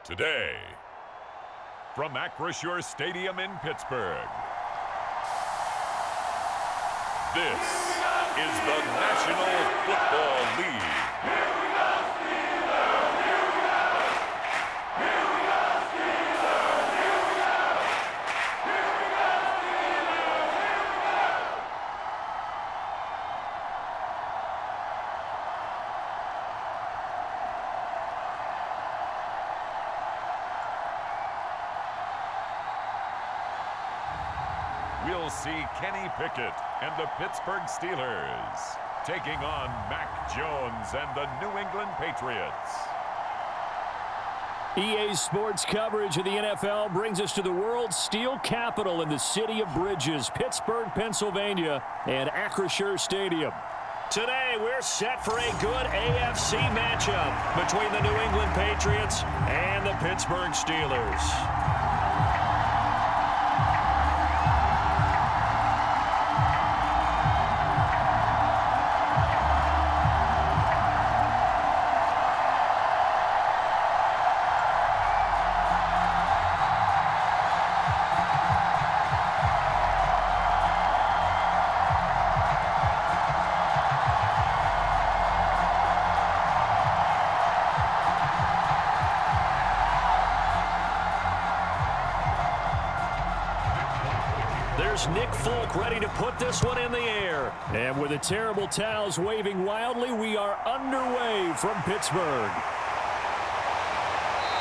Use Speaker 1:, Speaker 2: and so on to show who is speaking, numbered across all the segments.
Speaker 1: Today, from Acrisure Stadium in Pittsburgh, this is the National Football League. We'll see Kenny Pickett and the Pittsburgh Steelers taking on Mac Jones and the New England Patriots.
Speaker 2: EA Sports coverage of the NFL brings us to the world's steel capital in the city of bridges, Pittsburgh, Pennsylvania, and Acrisure Stadium. Today, we're set for a good AFC matchup between the New England Patriots and the Pittsburgh Steelers. There's Nick Folk ready to put this one in the air. And with the terrible towels waving wildly, we are underway from Pittsburgh.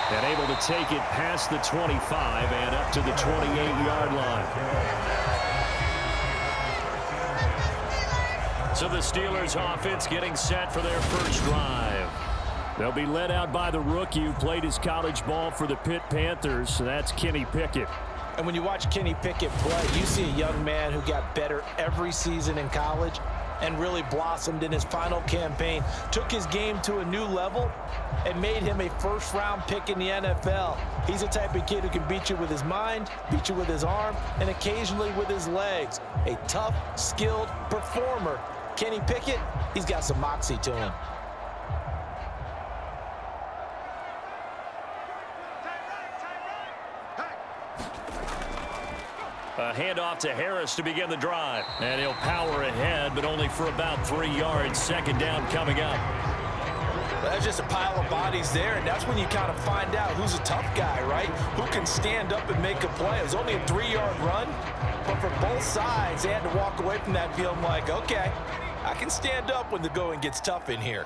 Speaker 2: And able to take it past the 25 and up to the 28-yard line. So the Steelers offense getting set for their first drive. They'll be led out by the rookie who played his college ball for the Pitt Panthers, so that's Kenny Pickett.
Speaker 3: And when you watch Kenny Pickett play, you see a young man who got better every season in college and really blossomed in his final campaign, took his game to a new level, and made him a first-round pick in the NFL. He's the type of kid who can beat you with his mind, beat you with his arm, and occasionally with his legs. A tough, skilled performer. Kenny Pickett, he's got some moxie to him.
Speaker 2: A handoff to Harris to begin the drive. And he'll power ahead, but only for about 3 yards. Second down coming up.
Speaker 3: That's just a pile of bodies there, and that's when you kind of find out who's a tough guy, right? Who can stand up and make a play. It was only a 3-yard run, but for both sides, they had to walk away from that field like, okay, I can stand up when the going gets tough in here.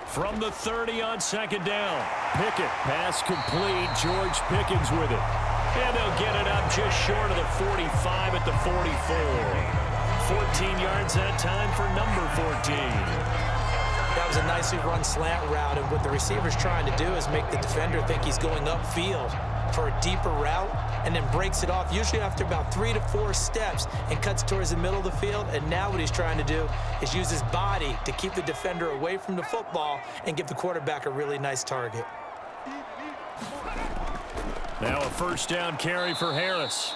Speaker 2: From the 30 on second down. Pickett, pass complete. George Pickens with it. And they'll get it up just short of the 45 at the 44. 14 yards that time for number 14.
Speaker 3: That was a nicely run slant route, and what the receiver's trying to do is make the defender think he's going upfield for a deeper route, and then breaks it off, usually after about 3 to 4 steps, and cuts towards the middle of the field. And now what he's trying to do is use his body to keep the defender away from the football and give the quarterback a really nice target.
Speaker 2: Now a first down carry for Harris.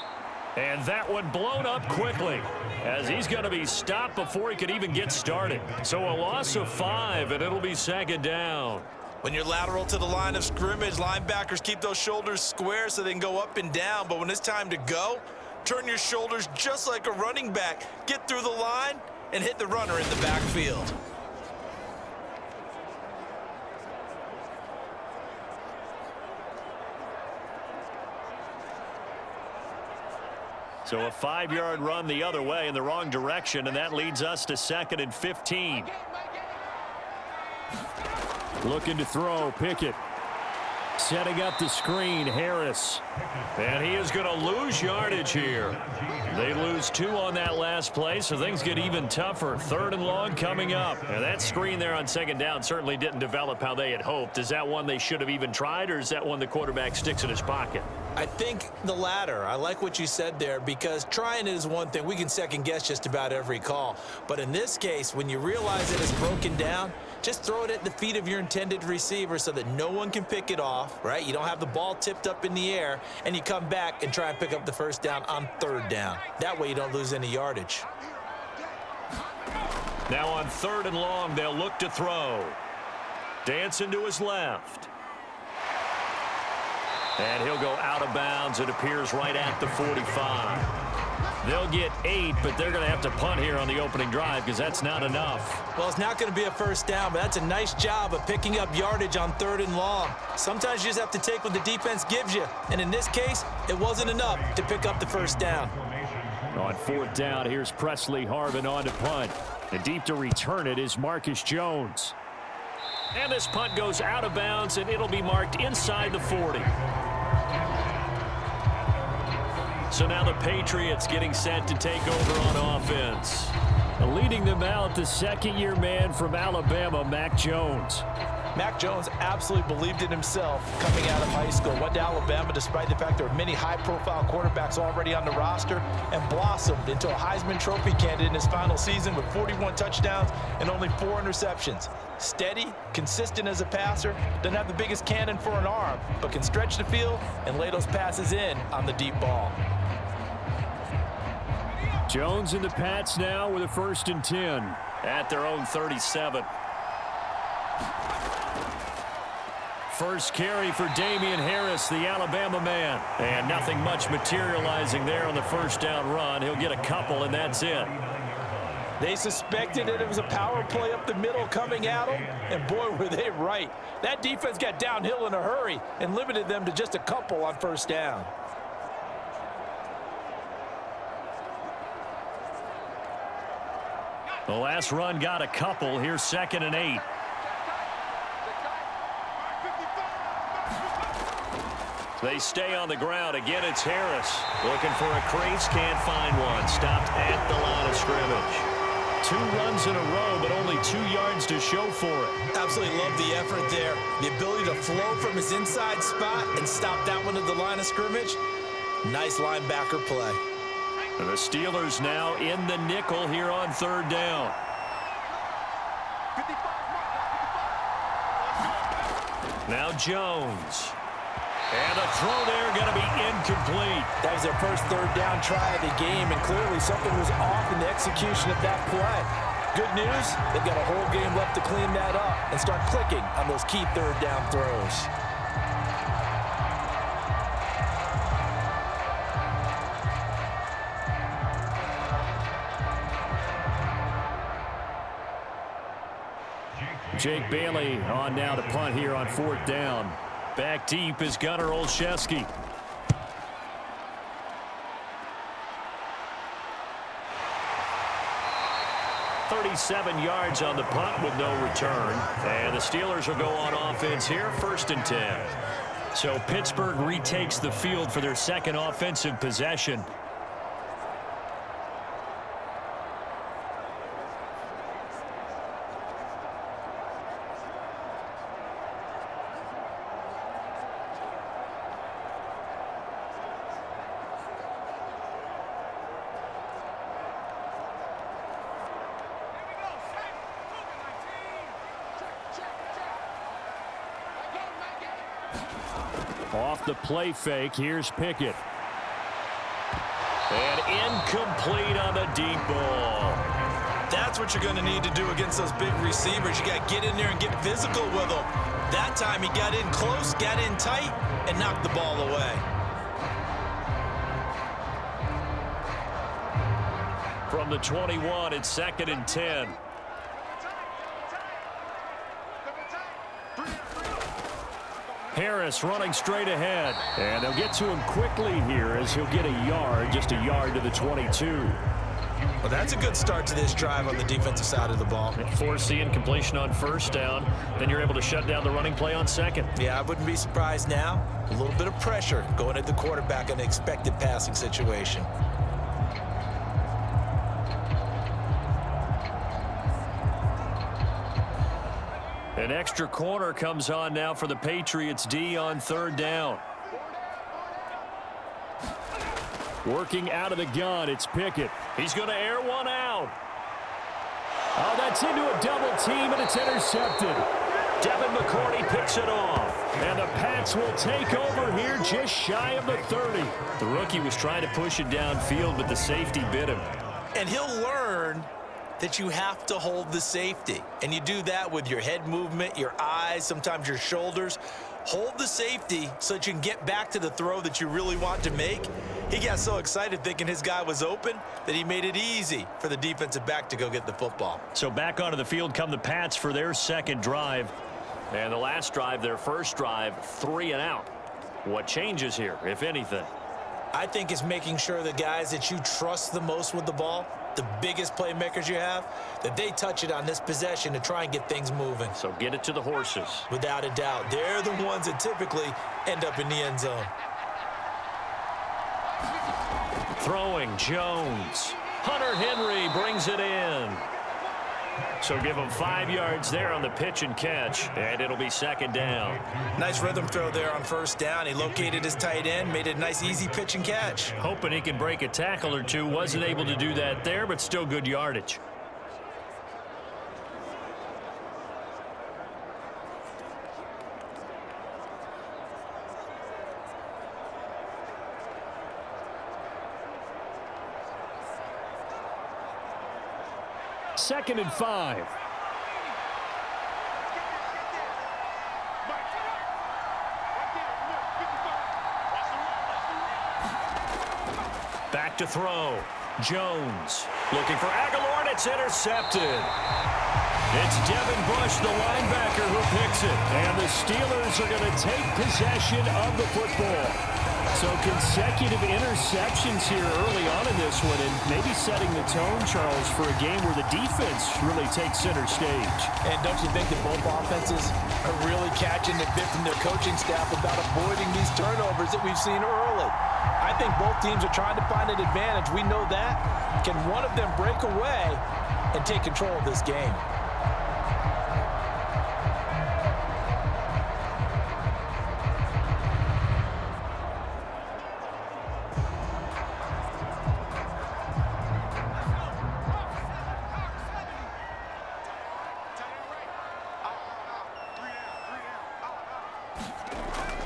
Speaker 2: And that one blown up quickly, as he's going to be stopped before he could even get started. So a loss of 5, and it'll be second down.
Speaker 4: When you're lateral to the line of scrimmage, linebackers keep those shoulders square so they can go up and down. But when it's time to go, turn your shoulders just like a running back. Get through the line and hit the runner in the backfield.
Speaker 2: So a 5-yard run the other way in the wrong direction, and that leads us to 2nd and 15. Looking to throw, Pickett. Setting up the screen, Harris. And he is going to lose yardage here. They lose 2 on that last play, so things get even tougher. 3rd and long coming up. And that screen there on second down certainly didn't develop how they had hoped. Is that one they should have even tried, or is that one the quarterback sticks in his pocket?
Speaker 3: I think the latter. I like what you said there, because trying it is one thing. We can second guess just about every call. But in this case, when you realize it is broken down, just throw it at the feet of your intended receiver so that no one can pick it off, right? You don't have the ball tipped up in the air, and you come back and try and pick up the first down on 3rd down. That way you don't lose any yardage.
Speaker 2: Now on 3rd and long, they'll look to throw. Dancing to his left. And he'll go out of bounds. It appears right at the 45. They'll get 8, but they're going to have to punt here on the opening drive because that's not enough.
Speaker 3: Well, it's not going to be a first down, but that's a nice job of picking up yardage on 3rd and long. Sometimes you just have to take what the defense gives you, and in this case, it wasn't enough to pick up the first down.
Speaker 2: On 4th down, here's Presley Harvin on to punt. And deep to return it is Marcus Jones. And this punt goes out of bounds, and it'll be marked inside the 40. So now the Patriots getting set to take over on offense. Leading them out, the second-year man from Alabama, Mac Jones.
Speaker 3: Mac Jones absolutely believed in himself coming out of high school. Went to Alabama despite the fact there were many high-profile quarterbacks already on the roster and blossomed into a Heisman Trophy candidate in his final season with 41 touchdowns and only 4 interceptions. Steady, consistent as a passer, doesn't have the biggest cannon for an arm, but can stretch the field and lay those passes in on the deep ball.
Speaker 2: Jones and the Pats now with a 1st and 10 at their own 37. First carry for Damian Harris, the Alabama man. And nothing much materializing there on the first down run. He'll get a couple, and that's it.
Speaker 3: They suspected that it was a power play up the middle coming at them, and boy, were they right. That defense got downhill in a hurry and limited them to just a couple on first down.
Speaker 2: The last run got a couple. Here's 2nd and 8. They stay on the ground. Again, it's Harris. Looking for a crease. Can't find one. Stopped at the line of scrimmage. 2 runs in a row, but only 2 yards to show for it.
Speaker 3: Absolutely love the effort there. The ability to flow from his inside spot and stop that one at the line of scrimmage. Nice linebacker play.
Speaker 2: And the Steelers now in the nickel here on 3rd down. Now Jones. And a throw there going to be incomplete.
Speaker 3: That was their first 3rd down try of the game, and clearly something was off in the execution of that play. Good news, they've got a whole game left to clean that up and start clicking on those key 3rd down throws.
Speaker 2: Jake Bailey on now to punt here on 4th down. Back deep is Gunnar Olszewski. .37 yards on the punt with no return. And the Steelers will go on offense here, 1st and 10. So Pittsburgh retakes the field for their 2nd offensive possession. Off the play fake, here's Pickett. And incomplete on the deep ball.
Speaker 4: That's what you're going to need to do against those big receivers. You got to get in there and get physical with them. That time he got in close, got in tight, and knocked the ball away.
Speaker 2: From the 21, it's 2nd and 10. Harris running straight ahead. And they'll get to him quickly here as he'll get a yard, just a yard to the 22.
Speaker 3: Well, that's a good start to this drive on the defensive side of the ball.
Speaker 2: Force the incompletion on 1st down. Then you're able to shut down the running play on 2nd.
Speaker 3: Yeah, I wouldn't be surprised now. A little bit of pressure going at the quarterback in an expected passing situation.
Speaker 2: An extra corner comes on now for the Patriots D on 3rd down. Working out of the gun, it's Pickett. He's going to air one out. Oh, that's into a double team, and it's intercepted. Devin McCourty picks it off. And the Pats will take over here just shy of the 30. The rookie was trying to push it downfield, but the safety bit him.
Speaker 4: And he'll learn
Speaker 3: that you have to hold the safety. And you do that with your head movement, your eyes, sometimes your shoulders. Hold the safety so that you can get back to the throw that you really want to make. He got so excited thinking his guy was open that he made it easy for the defensive back to go get the football.
Speaker 2: So back onto the field come the Pats for their second drive. And the last drive, their first drive, 3 and out. What changes here, if anything?
Speaker 3: I think it's making sure the guys that you trust the most with the ball, the biggest playmakers you have, that they touch it on this possession to try and get things moving.
Speaker 2: So get it to the horses.
Speaker 3: Without a doubt. They're the ones that typically end up in the end zone.
Speaker 2: Throwing Jones. Hunter Henry brings it in. So give him 5 yards there on the pitch and catch, and it'll be second down.
Speaker 3: Nice rhythm throw there on first down. He located his tight end, made it a nice easy pitch and catch.
Speaker 2: Hoping he can break a tackle or two. Wasn't able to do that there, but still good yardage. Second and 5. Back to throw. Jones looking for Aguilar, and it's intercepted. It's Devin Bush, the linebacker, who picks it. And the Steelers are going to take possession of the football. So consecutive interceptions here early on in this one, and maybe setting the tone, Charles, for a game where the defense really takes center stage.
Speaker 3: And don't you think that both offenses are really catching the bit from their coaching staff about avoiding these turnovers that we've seen early? I think both teams are trying to find an advantage. We know that. Can one of them break away and take control of this game?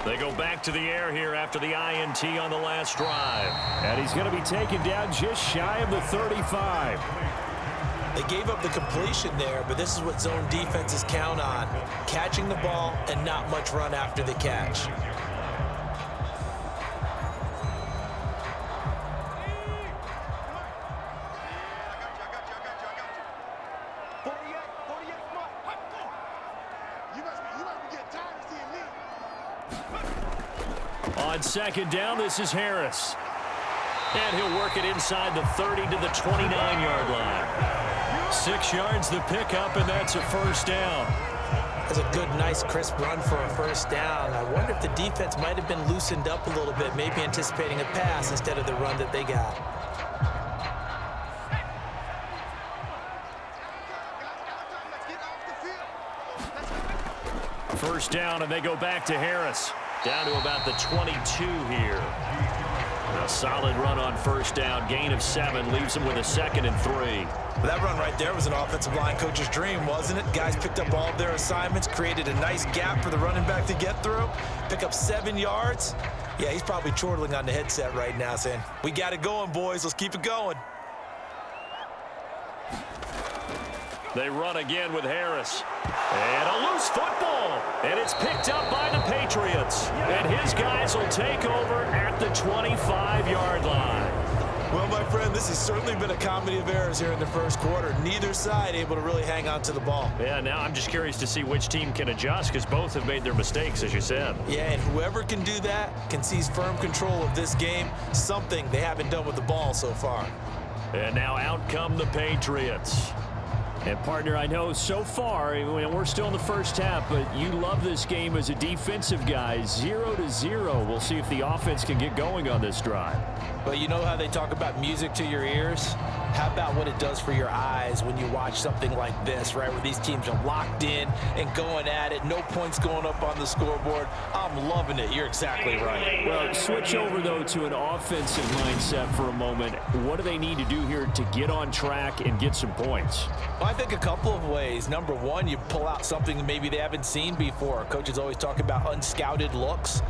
Speaker 2: They go back to the air here after the INT on the last drive. And he's going to be taken down just shy of the 35.
Speaker 3: They gave up the completion there, but this is what zone defenses count on. Catching the ball and not much run after the catch.
Speaker 2: On second down, this is Harris. And he'll work it inside the 30 to the 29-yard line. 6 yards the pickup, and that's a first down.
Speaker 3: That's a good, nice, crisp run for a first down. I wonder if the defense might have been loosened up a little bit, maybe anticipating a pass instead of the run that they got.
Speaker 2: First down, and they go back to Harris. Down to about the 22 here. A solid run on first down. Gain of 7 leaves them with a 2nd and 3.
Speaker 3: Well, that run right there was an offensive line coach's dream, wasn't it? Guys picked up all of their assignments, created a nice gap for the running back to get through, pick up 7 yards. Yeah, he's probably chortling on the headset right now saying, we got it going, boys. Let's keep it going.
Speaker 2: They run again with Harris. And a loose football. And it's picked up by the Patriots. And his guys will take over at the 25-yard line.
Speaker 3: Well, my friend, this has certainly been a comedy of errors here in the first quarter. Neither side able to really hang on to the ball.
Speaker 2: Yeah, now I'm just curious to see which team can adjust, because both have made their mistakes, as you said.
Speaker 3: Yeah, and whoever can do that can seize firm control of this game, something they haven't done with the ball so far.
Speaker 2: And now out come the Patriots. And, partner, I know so far, we're still in the first half, but you love this game as a defensive guy. 0-0. We'll see if the offense can get going on this drive.
Speaker 3: But you know how they talk about music to your ears? How about what it does for your eyes when you watch something like this, right, where these teams are locked in and going at it, no points going up on the scoreboard? I'm loving it. You're exactly right.
Speaker 2: Well, switch over, though, to an offensive mindset for a moment. What do they need to do here to get on track and get some points?
Speaker 3: Well, I think a couple of ways. Number one, you pull out something maybe they haven't seen before. Coaches always talk about unscouted looks.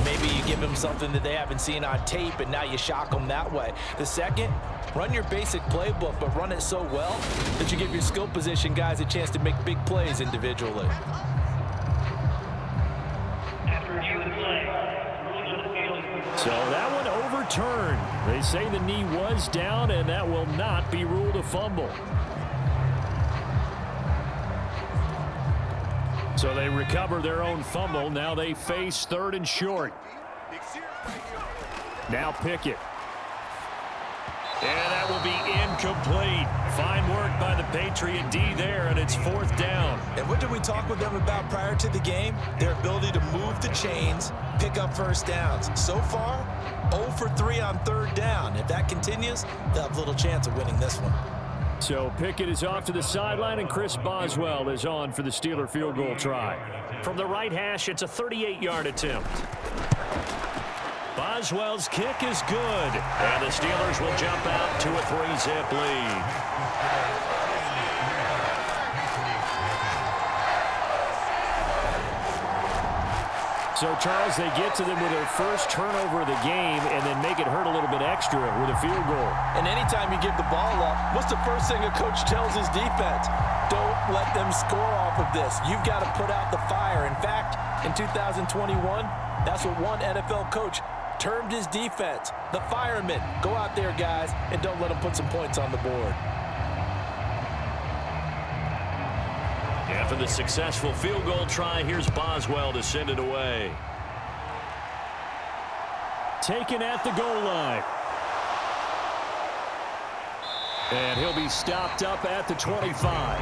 Speaker 3: Maybe you give them something that they haven't seen on tape, and now you shock them that way. The second, run your basic playbook, but run it so well that you give your skill position guys a chance to make big plays individually.
Speaker 2: So that one overturned. They say the knee was down, and that will not be ruled a fumble. So they recover their own fumble. Now they face 3rd and short. Now Pickett. And that will be incomplete. Fine work by the Patriot D there, and it's 4th down.
Speaker 3: And what did we talk with them about prior to the game? Their ability to move the chains, pick up first downs. So far, 0 for 3 on 3rd down. If that continues, they'll have little chance of winning this one.
Speaker 2: So Pickett is off to the sideline, and Chris Boswell is on for the Steeler field goal try. From the right hash, it's a 38-yard attempt. Boswell's kick is good, and the Steelers will jump out to a 3-zip lead. So, Charles, they get to them with their first turnover of the game and then make it hurt a little bit extra with a field goal.
Speaker 3: And anytime you give the ball up, what's the first thing a coach tells his defense? Don't let them score off of this. You've got to put out the fire. In fact, in 2021, that's what one NFL coach termed his defense, the firemen. Go out there, guys, and don't let them put some points on the board.
Speaker 2: After the successful field goal try, here's Boswell to send it away. Taken at the goal line. And he'll be stopped up at the 25.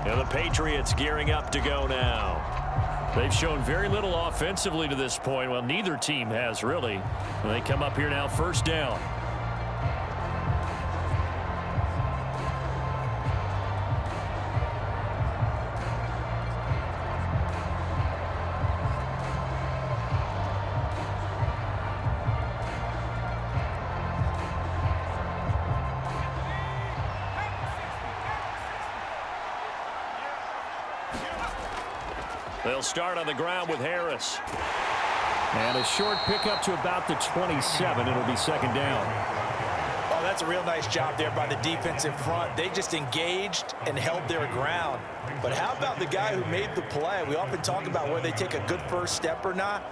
Speaker 2: Now the Patriots gearing up to go now. They've shown very little offensively to this point. Well, neither team has really. And they come up here now 1st down. They'll start on the ground with Harris. And a short pickup to about the 27. It'll be 2nd down.
Speaker 3: Oh, that's a real nice job there by the defense in front. They just engaged and held their ground. But how about the guy who made the play? We often talk about whether they take a good first step or not.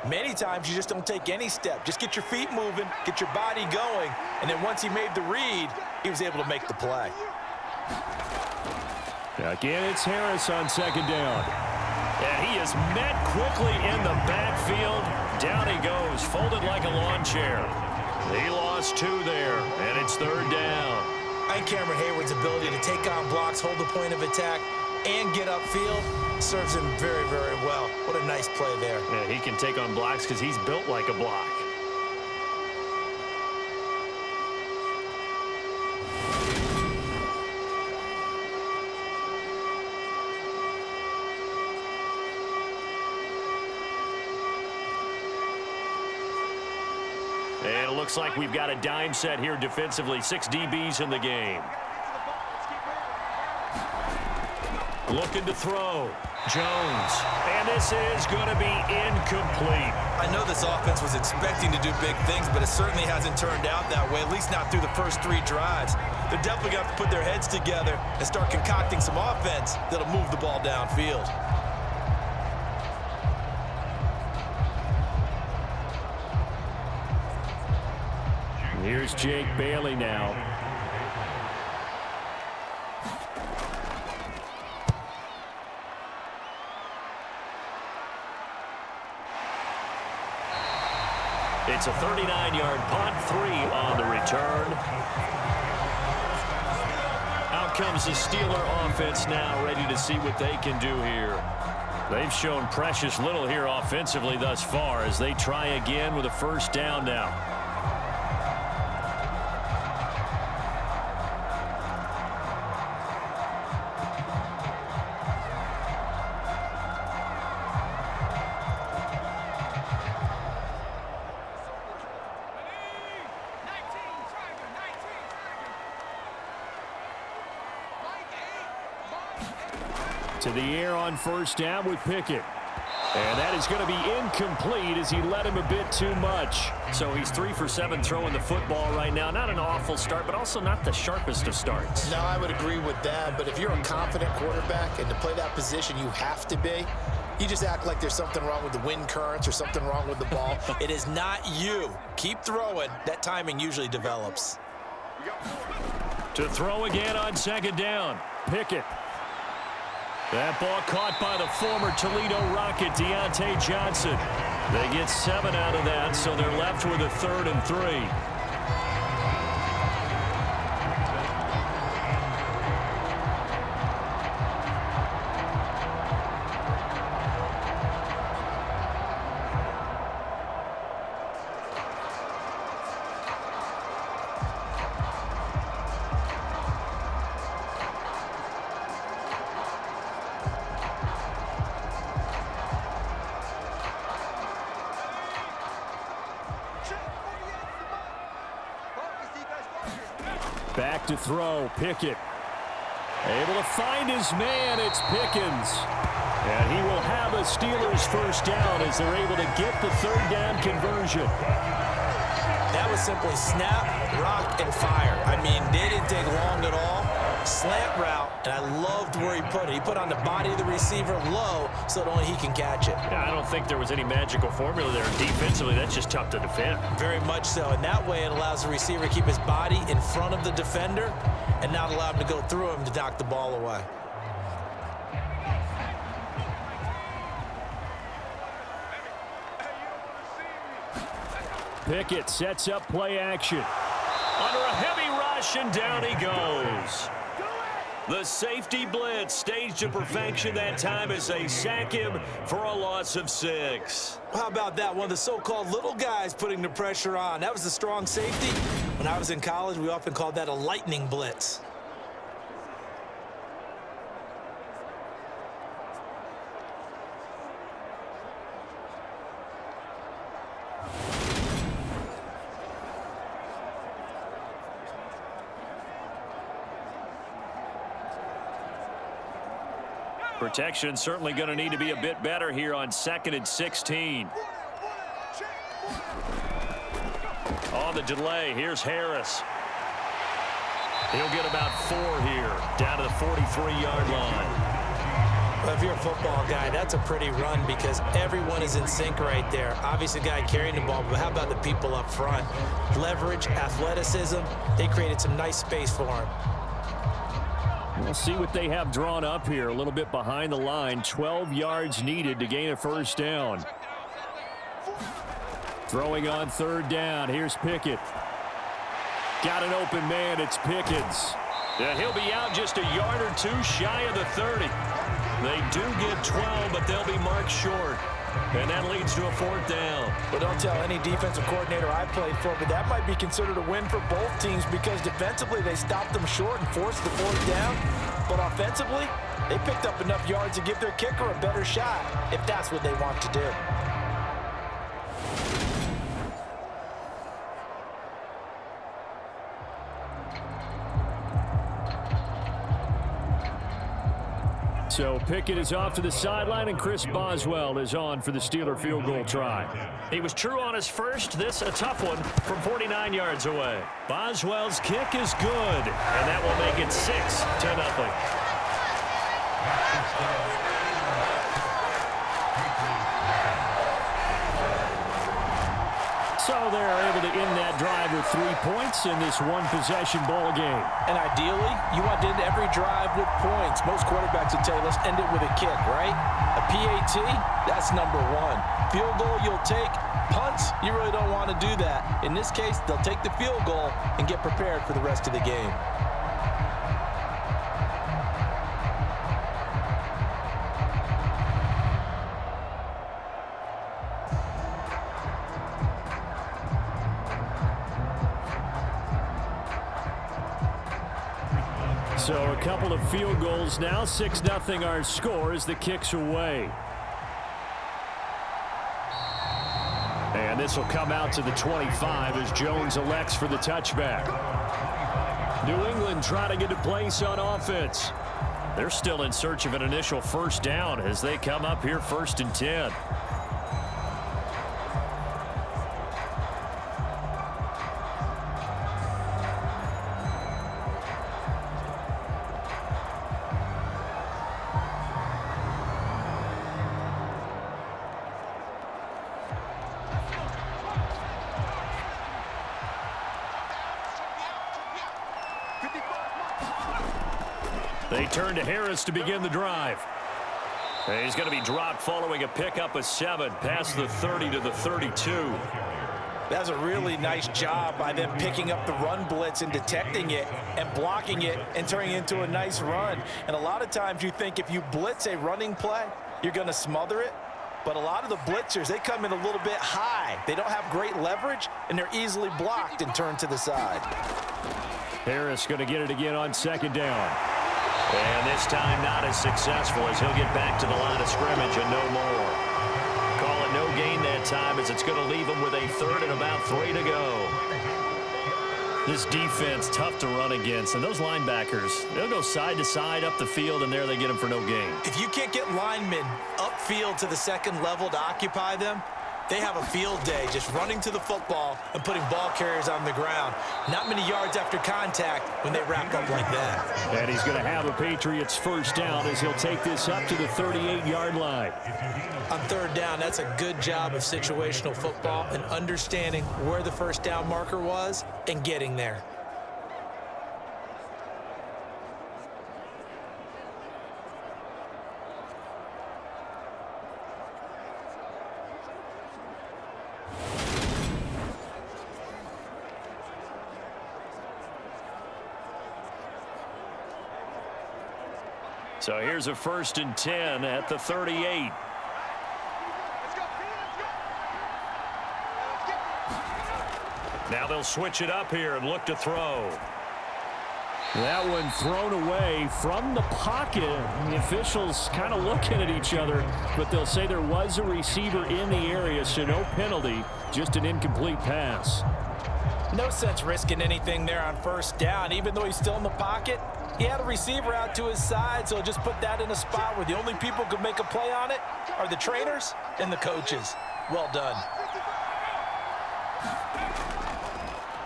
Speaker 3: Many times you just don't take any step. Just get your feet moving, get your body going, and then once he made the read, he was able to make the play.
Speaker 2: Again, it's Harris on 2nd down. And he is met quickly in the backfield. Down he goes, folded like a lawn chair. He lost 2 there, and it's 3rd down.
Speaker 3: And Cameron Hayward's ability to take on blocks, hold the point of attack, and get upfield serves him very, very well. What a nice play there.
Speaker 2: Yeah, he can take on blocks because he's built like a block. And it looks like we've got a dime set here defensively. 6 DBs in the game. Looking to throw. Jones. And this is going to be incomplete.
Speaker 4: I know this offense was expecting to do big things, but it certainly hasn't turned out that way, at least not through the first 3 drives. They're definitely going to have to put their heads together and start concocting some offense that'll move the ball downfield.
Speaker 2: Here's Jake Bailey now. It's a 39-yard punt, 3 on the return. Out comes the Steeler offense now, ready to see what they can do here. They've shown precious little here offensively thus far as they try again with a 1st down now. To the air on first down with Pickett. And that is going to be incomplete as he led him a bit too much.
Speaker 5: So he's 3 for 7 throwing the football right now. Not an awful start, but also not the sharpest of starts.
Speaker 3: No, I would agree with that. But if you're a confident quarterback and to play that position you have to be, you just act like there's something wrong with the wind currents or something wrong with the ball. It is not you. Keep throwing. That timing usually develops.
Speaker 2: To throw again on second down. Pickett. That ball caught by the former Toledo Rocket, Deontay Johnson. They get 7 out of that, so they're left with a 3rd and 3. Back to throw, Pickett. Able to find his man, it's Pickens. And he will have a Steelers first down as they're able to get the 3rd down conversion.
Speaker 3: That was simply snap, rock, and fire. I mean, they didn't take long at all. Slant route, and I loved where he put it. He put on the body of the receiver low so that only he can catch it.
Speaker 5: Yeah, I don't think there was any magical formula there. Defensively, that's just tough to defend.
Speaker 3: Very much so. And that way it allows the receiver to keep his body in front of the defender and not allow him to go through him to knock the ball away.
Speaker 2: Pickett sets up play action.
Speaker 5: Under a heavy rush, and down he goes. The safety blitz staged to perfection that time as they sack him for a loss of 6.
Speaker 3: How about that? One of the so-called little guys putting the pressure on. That was the strong safety. When I was in college, we often called that a lightning blitz.
Speaker 2: Protection certainly going to need to be a bit better here on 2nd and 16. On the delay, here's Harris. He'll get about 4 here, down to the 43-yard line.
Speaker 3: Well, if you're a football guy, that's a pretty run because everyone is in sync right there. Obviously, the guy carrying the ball, but how about the people up front? Leverage, athleticism, they created some nice space for him.
Speaker 2: We'll see what they have drawn up here. A little bit behind the line. 12 yards needed to gain a first down. Throwing on 3rd down. Here's Pickett. Got an open man. It's Pickens. And he'll be out just a yard or 2 shy of the 30. They do get 12, but they'll be marked short. And that leads to a 4th down.
Speaker 3: Well, don't tell any defensive coordinator I played for, but that might be considered a win for both teams because defensively they stopped them short and forced the 4th down. But offensively, they picked up enough yards to give their kicker a better shot if that's what they want to do.
Speaker 2: So Pickett is off to the sideline, and Chris Boswell is on for the Steeler field goal try.
Speaker 5: He was true on his first. This a tough one from 49 yards away.
Speaker 2: Boswell's kick is good, and that will make it 6-0. So they're able to end that drive with 3 points in this one-possession ball game.
Speaker 3: And ideally, you want to end every drive with points. Most quarterbacks would tell you, let's end it with a kick, right? A PAT, that's number 1. Field goal you'll take. Punts, you really don't want to do that. In this case, they'll take the field goal and get prepared for the rest of the game.
Speaker 2: So a couple of field goals now. 6-0 our score as the kick's away. And this will come out to the 25 as Jones elects for the touchback. New England trying to get a place on offense. They're still in search of an initial first down as they come up here 1st and 10. They turn to Harris to begin the drive. He's going to be dropped following a pickup of 7 past the 30 to the 32.
Speaker 3: That's a really nice job by them picking up the run blitz and detecting it and blocking it and turning it into a nice run. And a lot of times you think if you blitz a running play, you're going to smother it. But a lot of the blitzers, they come in a little bit high. They don't have great leverage, and they're easily blocked and turned to the side.
Speaker 2: Harris going to get it again on 2nd down.
Speaker 5: And this time not as successful as he'll get back to the line of scrimmage and no more. Call it no gain that time as it's going to leave him with a 3rd and about 3 to go.
Speaker 2: This defense tough to run against, and those linebackers, they'll go side to side up the field, and there they get them for no gain.
Speaker 3: If you can't get linemen upfield to the 2nd level to occupy them, they have a field day just running to the football and putting ball carriers on the ground. Not many yards after contact when they wrap up like that.
Speaker 2: And he's going to have a Patriots first down as he'll take this up to the 38-yard line.
Speaker 3: On 3rd down, that's a good job of situational football and understanding where the first down marker was and getting there.
Speaker 2: So here's a 1st and 10 at the 38. Now they'll switch it up here and look to throw. That one thrown away from the pocket. The officials kind of looking at each other, but they'll say there was a receiver in the area, so no penalty, just an incomplete pass.
Speaker 3: No sense risking anything there on 1st down. Even though he's still in the pocket, he had a receiver out to his side, so just put that in a spot where the only people who can make a play on it are the trainers and the coaches. Well done.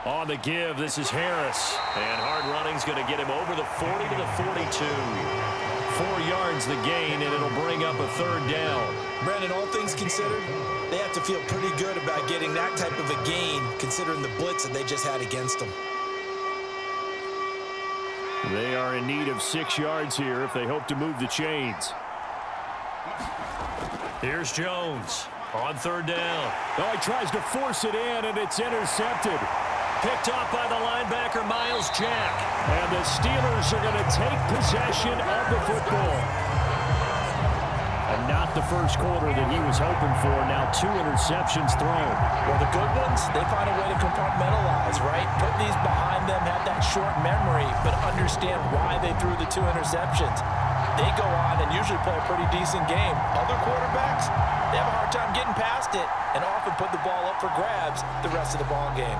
Speaker 2: On the give, this is Harris.
Speaker 5: And hard running's going to get him over the 40 to the 42.
Speaker 2: 4 yards the gain, and it'll bring up a 3rd down.
Speaker 3: Brandon, all things considered, they have to feel pretty good about getting that type of a gain, considering the blitz that they just had against them.
Speaker 2: They are in need of 6 yards here if they hope to move the chains.
Speaker 5: Here's Jones on 3rd down.
Speaker 2: Oh, he tries to force it in, and it's intercepted.
Speaker 5: Picked off by the linebacker, Miles Jack.
Speaker 2: And the Steelers are going to take possession of the football. And not the first quarter that he was hoping for. Now 2 interceptions thrown.
Speaker 3: Well, the good ones, they find a way to compartmentalize, right? Put these behind them, have that short memory, but understand why they threw the 2 interceptions. They go on and usually play a pretty decent game. Other quarterbacks, they have a hard time getting past it and often put the ball up for grabs the rest of the ball game.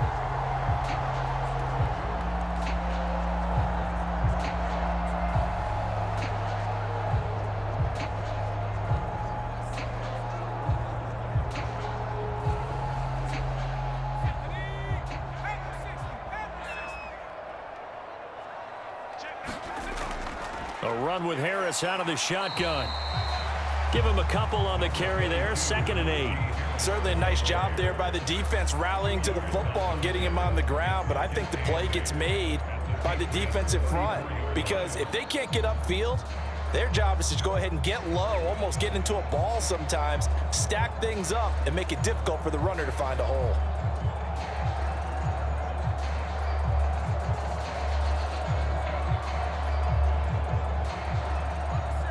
Speaker 2: A run with Harris out of the shotgun. Give him a couple on the carry there. 2nd and 8.
Speaker 3: Certainly a nice job there by the defense rallying to the football and getting him on the ground, but I think the play gets made by the defensive front because if they can't get upfield, their job is to go ahead and get low, almost get into a ball sometimes, stack things up, and make it difficult for the runner to find a hole.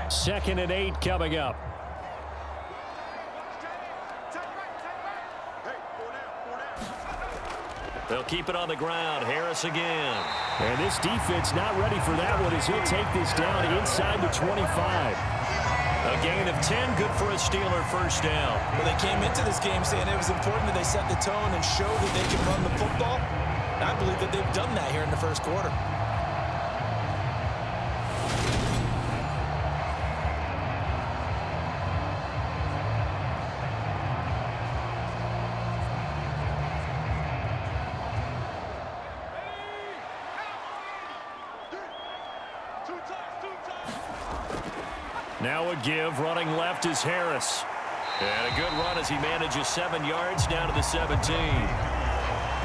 Speaker 2: Second and 8 coming up.
Speaker 5: They'll keep it on the ground. Harris again.
Speaker 2: And this defense not ready for that one as he'll take this down inside the 25.
Speaker 5: A gain of 10, good for a Steeler first down.
Speaker 3: Well, they came into this game saying it was important that they set the tone and show that they can run the football. And I believe that they've done that here in the first quarter.
Speaker 2: Now a give. Running left is Harris. And a good run as he manages 7 yards down to the 17.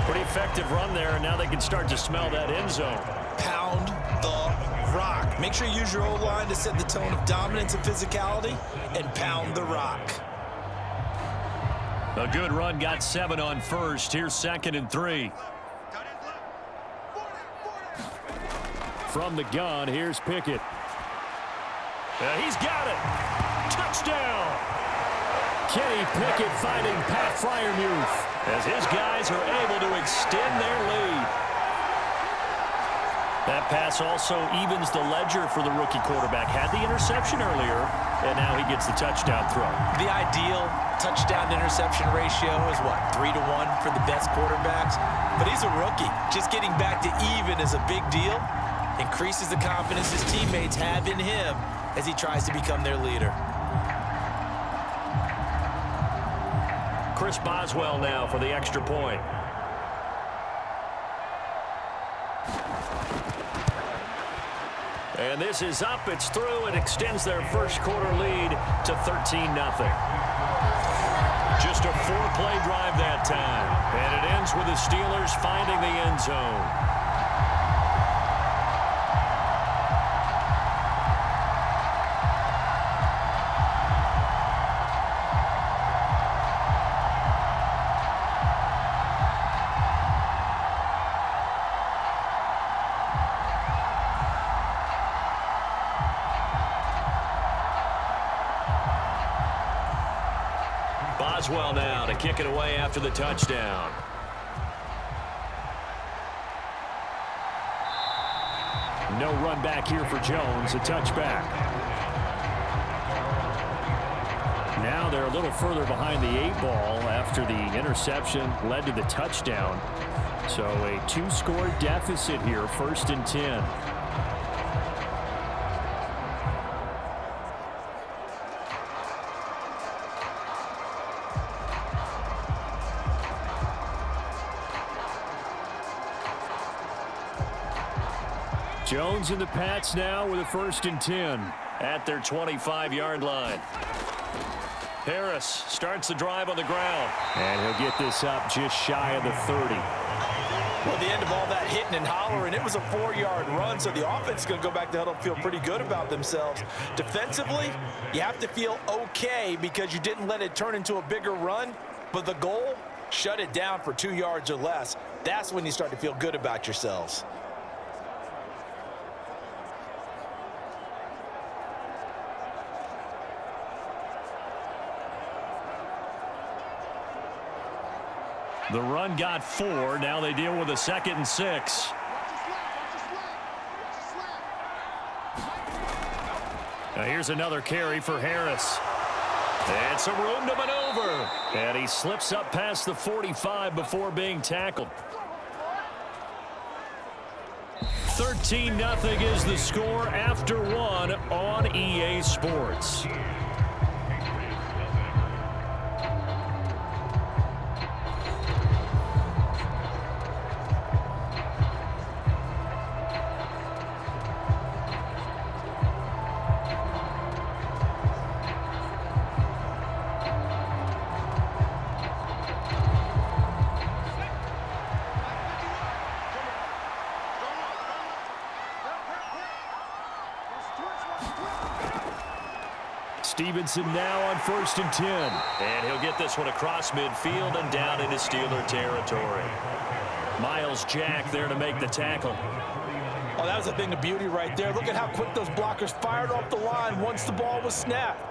Speaker 2: Pretty effective run there, and now they can start to smell that end zone.
Speaker 3: Pound the rock. Make sure you use your O-line to set the tone of dominance and physicality, and pound the rock.
Speaker 2: A good run, got 7 on first. Here's 2nd and 3. From the gun, here's Pickett. He's got it. Touchdown. Kenny Pickett finding Pat Freiermuth as his guys are able to extend their lead. That pass also evens the ledger for the rookie quarterback. Had the interception earlier, and now he gets the touchdown throw.
Speaker 3: The ideal touchdown-interception ratio is, what, 3-1 for the best quarterbacks? But he's a rookie. Just getting back to even is a big deal. Increases the confidence his teammates have in him as he tries to become their leader.
Speaker 2: Chris Boswell now for the extra point. And this is up. It's through. It extends their first quarter lead to 13-0. Just a 4-play drive that time. And it ends with the Steelers finding the end zone. Boswell now to kick it away after the touchdown. No run back here for Jones, a touchback. Now they're a little further behind the 8 ball after the interception led to the touchdown. So a 2-score deficit here, 1st and 10. Jones and the Pats now with a 1st and 10 at their 25-yard line. Harris starts the drive on the ground. And he'll get this up just shy of the 30.
Speaker 3: Well, the end of all that hitting and hollering, it was a 4-yard run, so the offense is going to go back to huddle and feel pretty good about themselves. Defensively, you have to feel okay because you didn't let it turn into a bigger run, but the goal, shut it down for 2 yards or less. That's when you start to feel good about yourselves.
Speaker 2: The run got 4. Now they deal with a 2nd and 6. Now here's another carry for Harris. And some room to maneuver. And he slips up past the 45 before being tackled. 13-0 is the score after 1 on EA Sports. Stevenson now on 1st and 10. And he'll get this one across midfield and down into Steeler territory. Miles Jack there to make the tackle.
Speaker 3: Oh, that was a thing of beauty right there. Look at how quick those blockers fired off the line once the ball was snapped.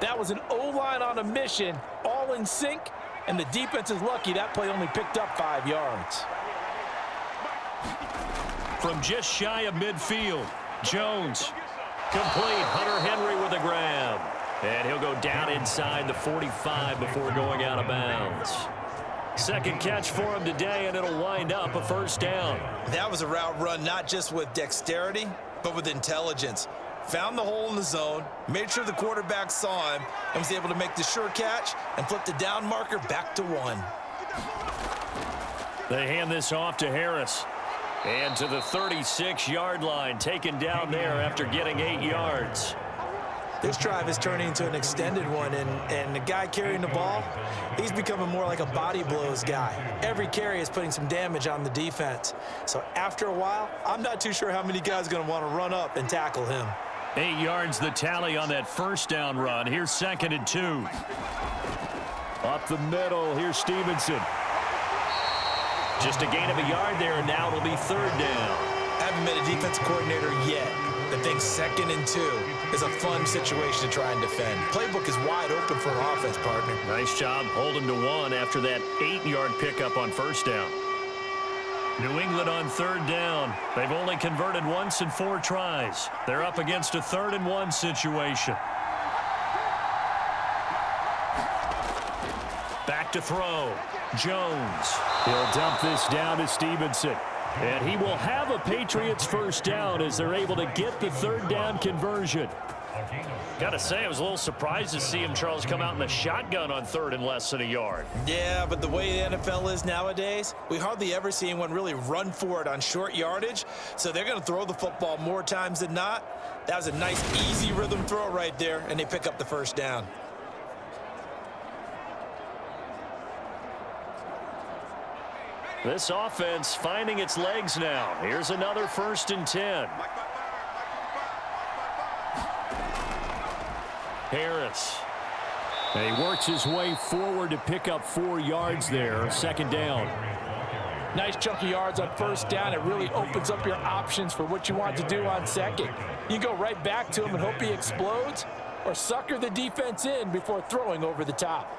Speaker 3: That was an O-line on a mission, all in sync, and the defense is lucky that play only picked up 5 yards.
Speaker 2: From just shy of midfield, Jones. Complete. Hunter Henry with a grab. And he'll go down inside the 45 before going out of bounds. Second catch for him today, and it'll wind up a 1st down.
Speaker 3: That was a route run not just with dexterity, but with intelligence. Found the hole in the zone, made sure the quarterback saw him, and was able to make the sure catch and flip the down marker back to 1.
Speaker 2: They hand this off to Harris. And to the 36-yard line, taken down there after getting 8 yards.
Speaker 3: This drive is turning into an extended one, and the guy carrying the ball, he's becoming more like a body blows guy. Every carry is putting some damage on the defense. So after a while, I'm not too sure how many guys are going to want to run up and tackle him.
Speaker 2: 8 yards the tally on that first down run. Here's 2nd and 2. Up the middle, here's Stevenson. Just a gain of a yard there, and now it'll be 3rd down.
Speaker 3: Haven't met a defensive coordinator yet that thinks 2nd and 2 is a fun situation to try and defend. Playbook is wide open for an offense, partner.
Speaker 2: Nice job holding to 1 after that 8-yard pickup on 1st down. New England on 3rd down. They've only converted once in 4 tries. They're up against a 3rd and 1 situation. Back to throw. Jones. He'll dump this down to Stevenson. And he will have a Patriots first down as they're able to get the 3rd down conversion. Got to say, I was a little surprised to see him, Charles, come out in the shotgun on 3rd and less than a yard.
Speaker 3: Yeah, but the way the NFL is nowadays, we hardly ever see anyone really run for it on short yardage. So they're going to throw the football more times than not. That was a nice, easy rhythm throw right there, and they pick up the first down.
Speaker 2: This offense finding its legs now. Here's another 1st and 10. Harris. And he works his way forward to pick up 4 yards there. 2nd down.
Speaker 3: Nice chunk of yards on 1st down. It really opens up your options for what you want to do on 2nd. You go right back to him and hope he explodes, or sucker the defense in before throwing over the top.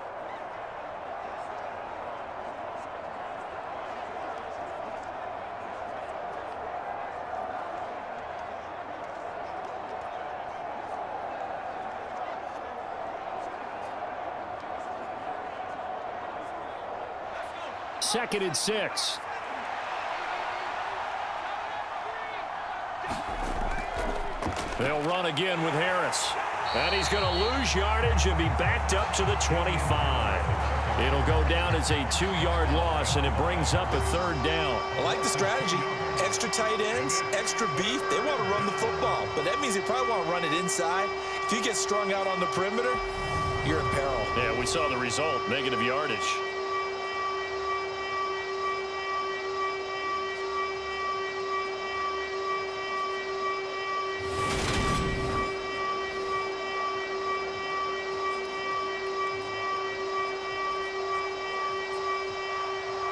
Speaker 2: Second and 6. They'll run again with Harris. And he's going to lose yardage and be backed up to the 25. It'll go down as a 2-yard loss, and it brings up a 3rd down.
Speaker 3: I like the strategy. Extra tight ends, extra beef. They want to run the football, but that means they probably want to run it inside. If you get strung out on the perimeter, you're in peril.
Speaker 2: Yeah, we saw the result, negative yardage.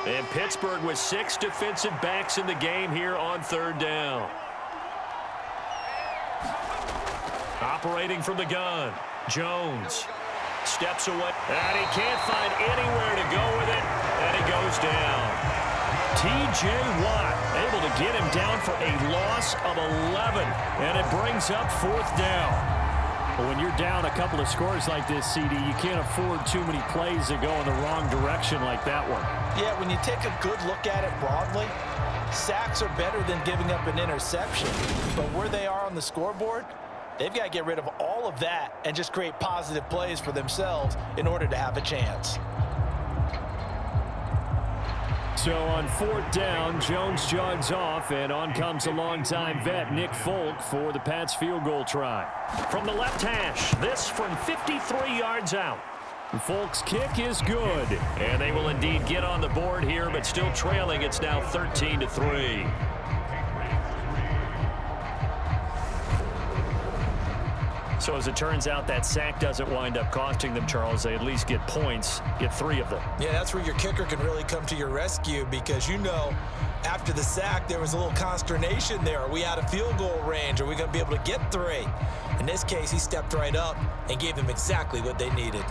Speaker 2: And Pittsburgh with 6 defensive backs in the game here on 3rd down. Operating from the gun. Jones steps away. And he can't find anywhere to go with it. And he goes down. T.J. Watt able to get him down for a loss of 11. And it brings up 4th down. But when you're down a couple of scores like this, CD, you can't afford too many plays that go in the wrong direction like that one.
Speaker 3: Yeah, when you take a good look at it broadly, sacks are better than giving up an interception. But where they are on the scoreboard, they've got to get rid of all of that and just create positive plays for themselves in order to have a chance.
Speaker 2: So on 4th down, Jones jogs off, and on comes a longtime vet, Nick Folk, for the Pats field goal try. From the left hash, this from 53 yards out. Folk's kick is good, and they will indeed get on the board here, but still trailing. It's now 13-3. So as it turns out, that sack doesn't wind up costing them, Charles. They at least get points, get 3 of them.
Speaker 3: Yeah, that's where your kicker can really come to your rescue, because you know after the sack there was a little consternation there. Are we out of field goal range? Are we going to be able to get 3? In this case, he stepped right up and gave them exactly what they needed.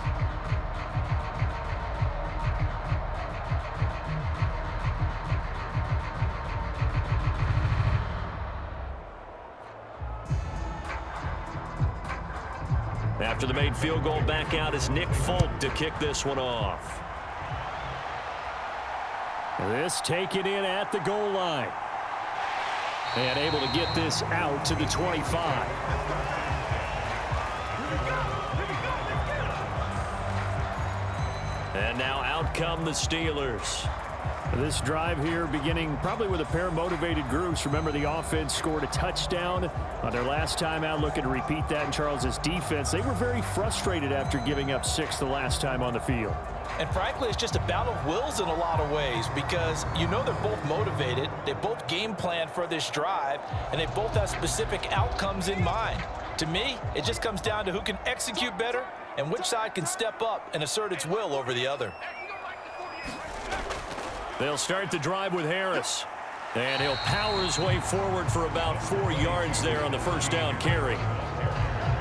Speaker 2: After the made field goal, back out is Nick Folk to kick this one off. This taken in at the goal line. And able to get this out to the 25. And now out come the Steelers. This drive here beginning probably with a pair of motivated groups. Remember, the offense scored a touchdown on their last time out. Looking to repeat that in Charles's defense. They were very frustrated after giving up 6 the last time on the field.
Speaker 3: And frankly, it's just a battle of wills in a lot of ways because you know they're both motivated. They both game plan for this drive, and they both have specific outcomes in mind. To me, it just comes down to who can execute better and which side can step up and assert its will over the other.
Speaker 2: They'll start the drive with Harris. And he'll power his way forward for about 4 yards there on the first down carry.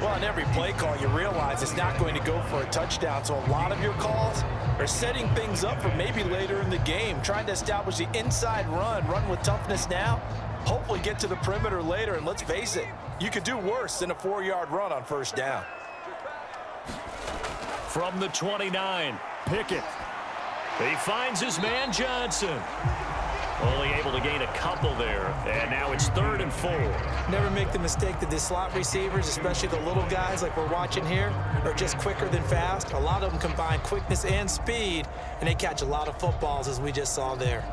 Speaker 3: Well, on every play call, you realize it's not going to go for a touchdown. So a lot of your calls are setting things up for maybe later in the game, trying to establish the inside run with toughness now, hopefully get to the perimeter later. And let's face it, you could do worse than a 4-yard run on first down.
Speaker 2: From the 29, Pickett. He finds his man Johnson. Only able to gain a couple there, and now it's 3rd and 4.
Speaker 3: Never make the mistake that the slot receivers, especially the little guys like we're watching here, are just quicker than fast. A lot of them combine quickness and speed, and they catch a lot of footballs, as we just saw there.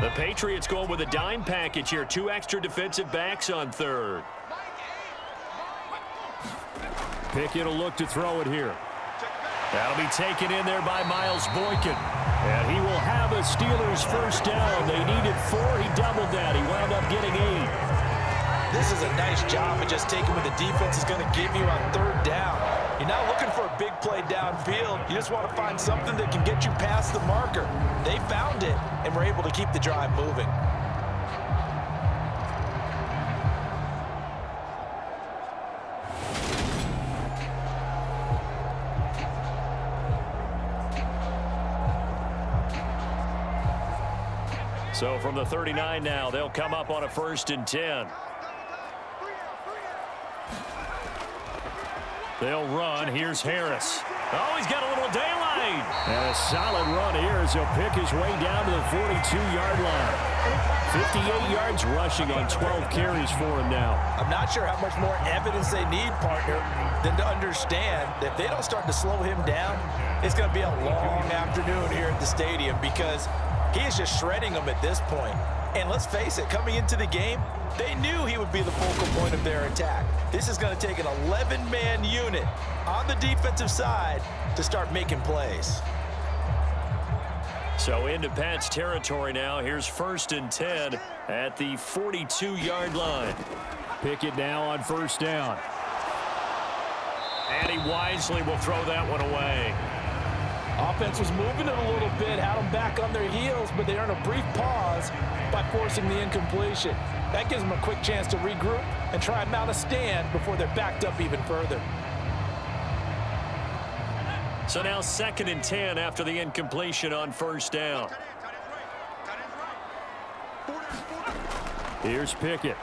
Speaker 2: The Patriots going with a dime package here. 2 extra defensive backs on 3rd. Pickett will look to throw it here. That'll be taken in there by Miles Boykin. And he will have a Steelers first down. They needed 4. He doubled that. He wound up getting 8.
Speaker 3: This is a nice job of just taking what the defense is going to give you on 3rd down. You're not looking for a big play downfield. You just want to find something that can get you past the marker. They found it and were able to keep the drive moving.
Speaker 2: So from the 39 now, they'll come up on a 1st and 10. They'll run. Here's Harris. Oh, he's got a little daylight. And a solid run here as he'll pick his way down to the 42-yard line. 58 yards rushing on 12 carries for him now.
Speaker 3: I'm not sure how much more evidence they need, partner, than to understand that if they don't start to slow him down, it's going to be a long afternoon here at the stadium because he is just shredding them at this point. And let's face it, coming into the game, they knew he would be the focal point of their attack. This is going to take an 11-man unit on the defensive side to start making plays.
Speaker 2: So into Pat's territory now. Here's 1st and 10 at the 42-yard line. Pickett now on 1st down. And he wisely will throw that one away.
Speaker 3: Offense was moving it a little bit, had them back on their heels, but they earned a brief pause by forcing the incompletion. That gives them a quick chance to regroup and try and mount a stand before they're backed up even further.
Speaker 2: So now 2nd and 10 after the incompletion on 1st down. Here's Pickett.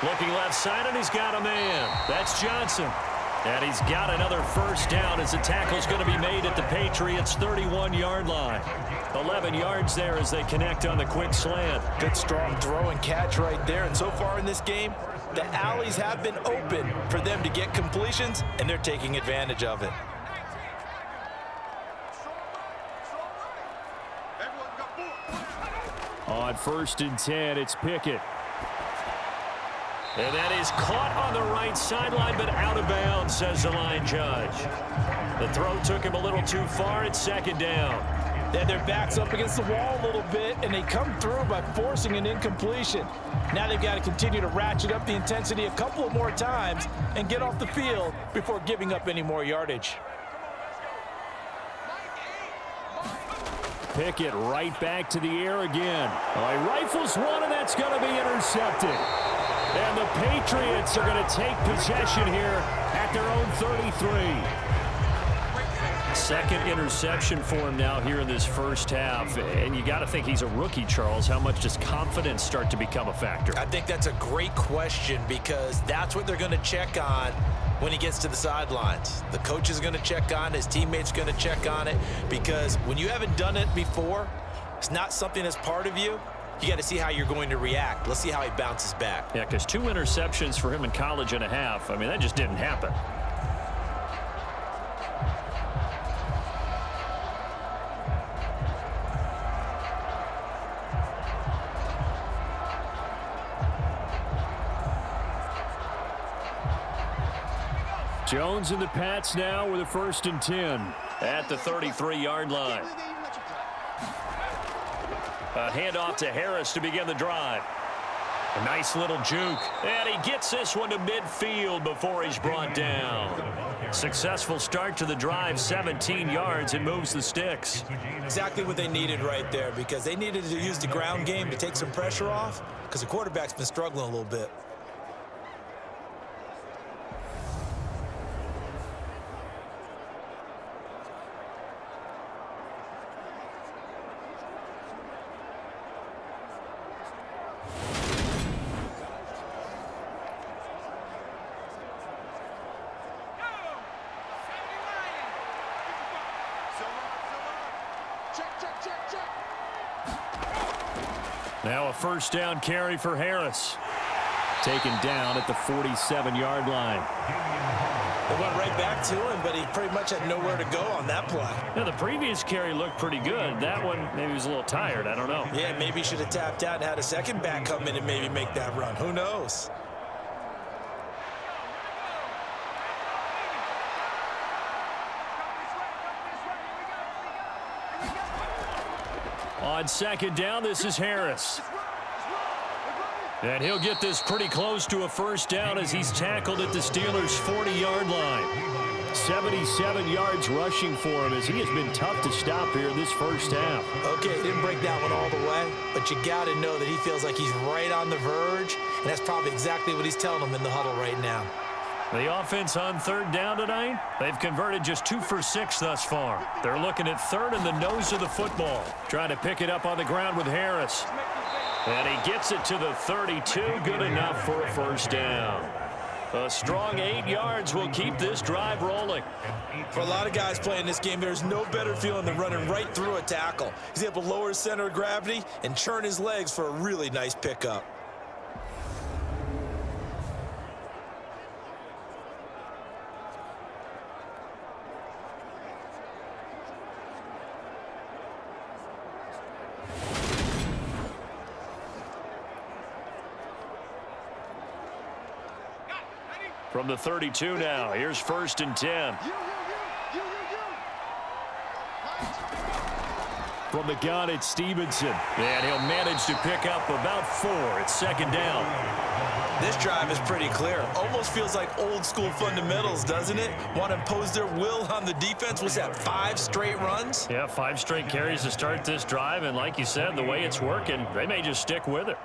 Speaker 2: Looking left side, and he's got a man. That's Johnson. And he's got another 1st down as the tackle's going to be made at the Patriots' 31-yard line. 11 yards there as they connect on the quick slant.
Speaker 3: Good strong throw and catch right there. And so far in this game, the alleys have been open for them to get completions, and they're taking advantage of it.
Speaker 2: On 1st and 10, it's Pickett. And that is caught on the right sideline, but out of bounds, says the line judge. The throw took him a little too far. It's 2nd down.
Speaker 3: They had their backs up against the wall a little bit, and they come through by forcing an incompletion. Now they've got to continue to ratchet up the intensity a couple of more times and get off the field before giving up any more yardage.
Speaker 2: Pickett right back to the air again. He rifles one, and that's going to be intercepted. And the Patriots are going to take possession here at their own 33. 2nd interception for him now here in this first half. And you got to think he's a rookie, Charles. How much does confidence start to become a factor?
Speaker 3: I think that's a great question because that's what they're going to check on when he gets to the sidelines. The coach is going to check on it. His teammates are going to check on it, because when you haven't done it before, it's not something that's part of you. You got to see how you're going to react. Let's see how he bounces back.
Speaker 2: Yeah, because 2 interceptions for him in college and a half. I mean, that just didn't happen. Jones and the Pats now with a 1st and 10 at the 33-yard line. A handoff to Harris to begin the drive. A nice little juke. And he gets this one to midfield before he's brought down. Successful start to the drive, 17 yards, and moves the sticks.
Speaker 3: Exactly what they needed right there, because they needed to use the ground game to take some pressure off, because the quarterback's been struggling a little bit.
Speaker 2: Now a 1st down carry for Harris. Taken down at the 47-yard line.
Speaker 3: They went right back to him, but he pretty much had nowhere to go on that play.
Speaker 2: Now, the previous carry looked pretty good. That one, maybe he was a little tired. I don't know.
Speaker 3: Yeah, maybe he should have tapped out and had a second back come in and maybe make that run. Who knows?
Speaker 2: On 2nd down, this is Harris. And he'll get this pretty close to a 1st down as he's tackled at the Steelers' 40-yard line. 77 yards rushing for him, as he has been tough to stop here this 1st half.
Speaker 3: Okay, he didn't break that one all the way, but you got to know that he feels like he's right on the verge, and that's probably exactly what he's telling them in the huddle right now.
Speaker 2: The offense on 3rd down tonight, they've converted just 2 for 6 thus far. They're looking at 3rd and the nose of the football. Trying to pick it up on the ground with Harris. And he gets it to the 32. Good enough for a 1st down. A strong 8 yards will keep this drive rolling.
Speaker 3: For a lot of guys playing this game, there's no better feeling than running right through a tackle. He's able to lower his center of gravity and churn his legs for a really nice pickup.
Speaker 2: From the 32 now, here's 1st and 10. From the gun, it's Stevenson. And he'll manage to pick up about 4. It's 2nd down.
Speaker 3: This drive is pretty clear. Almost feels like old school fundamentals, doesn't it? Want to impose their will on the defense. Was that 5 straight runs?
Speaker 2: Yeah, 5 straight carries to start this drive. And like you said, the way it's working, they may just stick with it.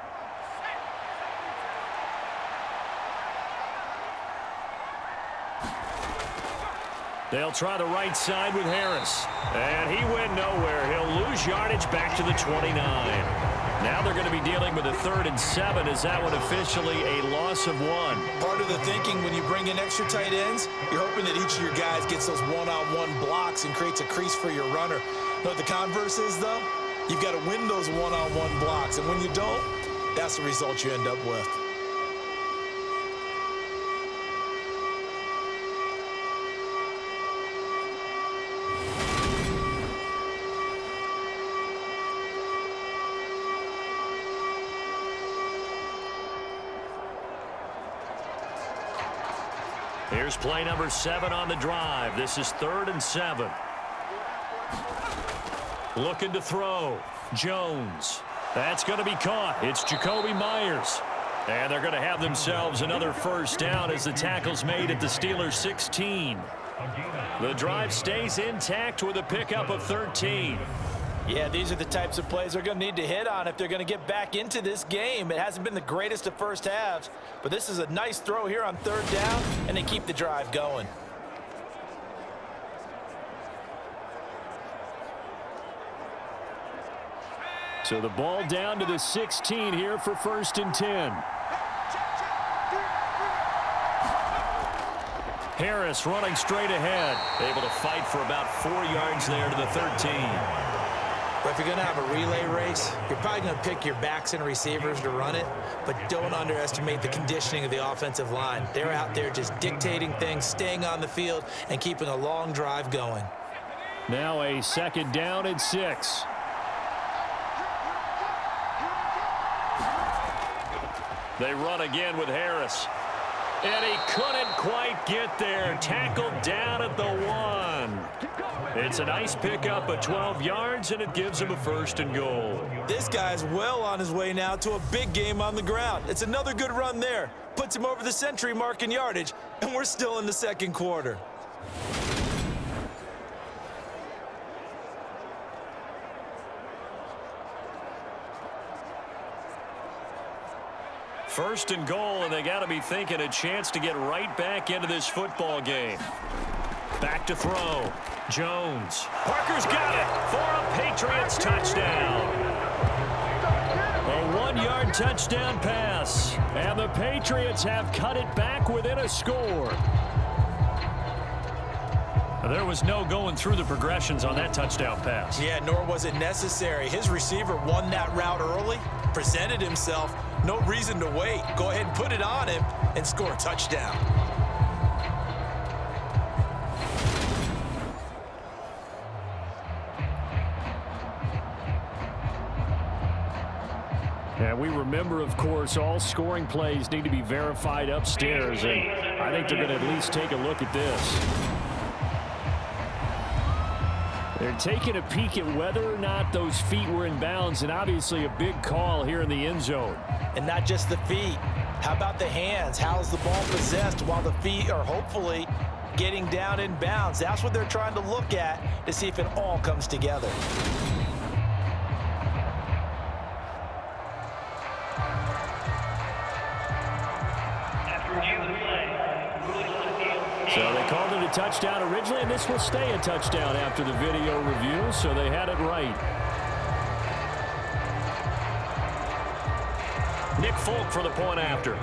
Speaker 2: They'll try the right side with Harris. And he went nowhere. He'll lose yardage back to the 29. Now they're going to be dealing with a 3rd and 7. Is that one officially a loss of 1?
Speaker 3: Part of the thinking when you bring in extra tight ends, you're hoping that each of your guys gets those one-on-one blocks and creates a crease for your runner. You know what the converse is, though? You've got to win those one-on-one blocks. And when you don't, that's the result you end up with.
Speaker 2: Here's play number 7 on the drive. This is 3rd and 7. Looking to throw. Jones. That's going to be caught. It's Jacoby Myers. And they're going to have themselves another 1st down as the tackle's made at the Steelers' 16. The drive stays intact with a pickup of 13.
Speaker 3: Yeah, these are the types of plays they're going to need to hit on if they're going to get back into this game. It hasn't been the greatest of first halves, but this is a nice throw here on 3rd down, and they keep the drive going.
Speaker 2: So the ball down to the 16 here for 1st and 10. Harris running straight ahead.
Speaker 5: Able to fight for about 4 yards there to the 13.
Speaker 3: But if you're going to have a relay race, you're probably going to pick your backs and receivers to run it, but don't underestimate the conditioning of the offensive line. They're out there just dictating things, staying on the field, and keeping a long drive going.
Speaker 2: Now a 2nd down and 6. They run again with Harris. And he couldn't quite get there. Tackled down at the 1. It's a nice pickup of 12 yards, and it gives him a 1st and goal.
Speaker 3: This guy's well on his way now to a big game on the ground. It's another good run there. Puts him over the century mark in yardage, and we're still in the 2nd quarter.
Speaker 2: First and goal, and they got to be thinking a chance to get right back into this football game. Back to throw. Jones. Parker's got it for a Patriots touchdown. A 1-yard touchdown pass, and the Patriots have cut it back within a score. There was no going through the progressions on that touchdown pass.
Speaker 3: Yeah, nor was it necessary. His receiver won that route early, presented himself. No reason to wait. Go ahead and put it on him and score a touchdown.
Speaker 2: And we remember, of course, all scoring plays need to be verified upstairs, and I think they're going to at least take a look at this. They're taking a peek at whether or not those feet were in bounds, and obviously a big call here in the end zone.
Speaker 3: And not just the feet. How about the hands? How's the ball possessed while the feet are hopefully getting down in bounds? That's what they're trying to look at to see if it all comes together.
Speaker 2: So they called it a touchdown originally, and this will stay a touchdown after the video review, so they had it right. Nick Folk for the point after.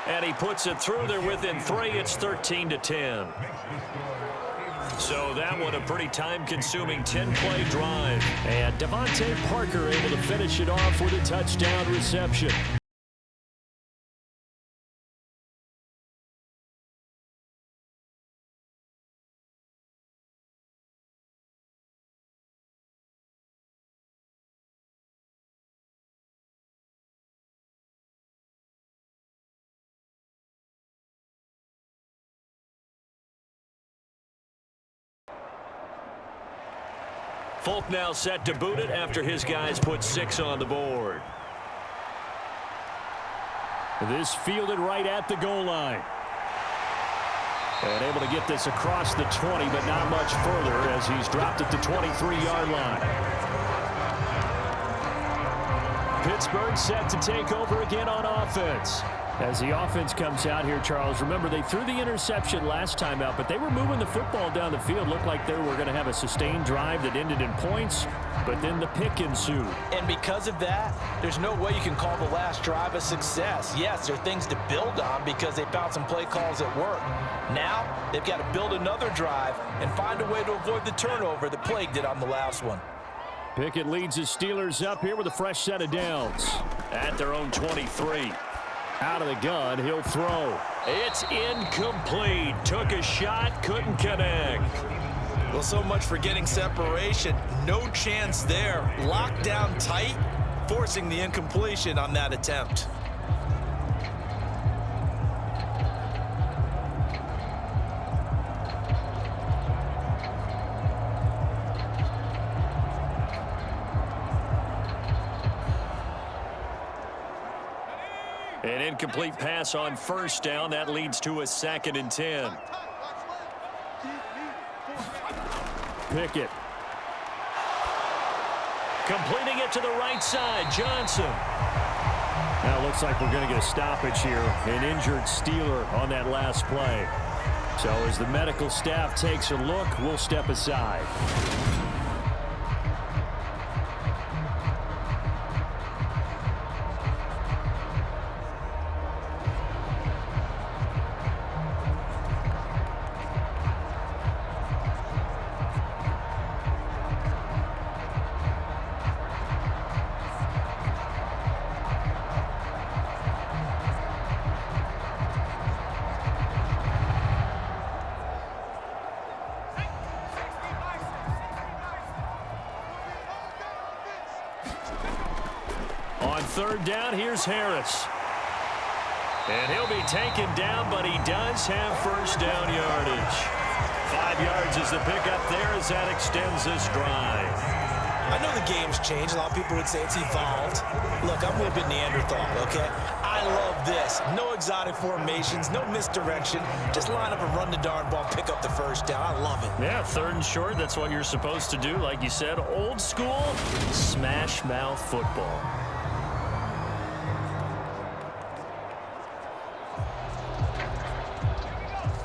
Speaker 2: And he puts it through. They're within 3. It's 13-10. So that one a pretty time-consuming 10-play drive. And Devontae Parker able to finish it off with a touchdown reception. Folk now set to boot it after his guys put 6 on the board. This fielded right at the goal line. And able to get this across the 20, but not much further as he's dropped at the 23-yard line. Pittsburgh set to take over again on offense. As the offense comes out here, Charles, remember they threw the interception last time out, but they were moving the football down the field. Looked like they were going to have a sustained drive that ended in points, but then the pick ensued.
Speaker 3: And because of that, there's no way you can call the last drive a success. Yes, there are things to build on because they found some play calls that work. Now, they've got to build another drive and find a way to avoid the turnover that plagued it on the last one.
Speaker 2: Pickett leads the Steelers up here with a fresh set of downs at their own 23. Out of the gun, he'll throw. It's incomplete. Took a shot, couldn't connect.
Speaker 3: Well, so much for getting separation. No chance there. Locked down tight, forcing the incompletion on that attempt.
Speaker 2: An incomplete pass on first down. That leads to a 2nd and 10. Pickett. Completing it to the right side. Johnson. Now it looks like we're going to get a stoppage here. An injured Steeler on that last play. So as the medical staff takes a look, we'll step aside. third down. Here's Harris. And he'll be taken down, but he does have first down yardage. 5 yards is the pickup there as that extends this drive.
Speaker 3: I know the game's changed. A lot of people would say it's evolved. Look, I'm a little bit Neanderthal, okay? I love this. No exotic formations, no misdirection. Just line up and run the darn ball, pick up the first down. I love it.
Speaker 2: Yeah, 3rd and short, that's what you're supposed to do. Like you said, old school, smash mouth football.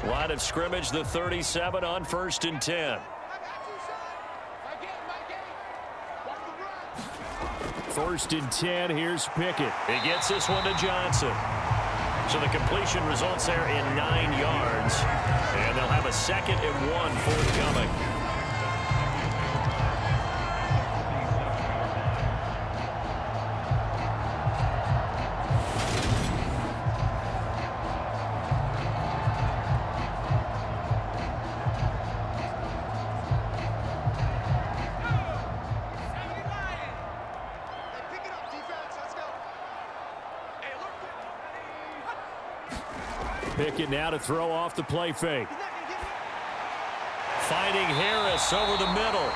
Speaker 2: Line of scrimmage, the 37 on 1st and 10. 1st and 10, here's Pickett. He gets this one to Johnson. So the completion results there in 9 yards. And they'll have a 2nd and 1 forthcoming. Pickett now to throw off the play fake. Finding Harris over the middle.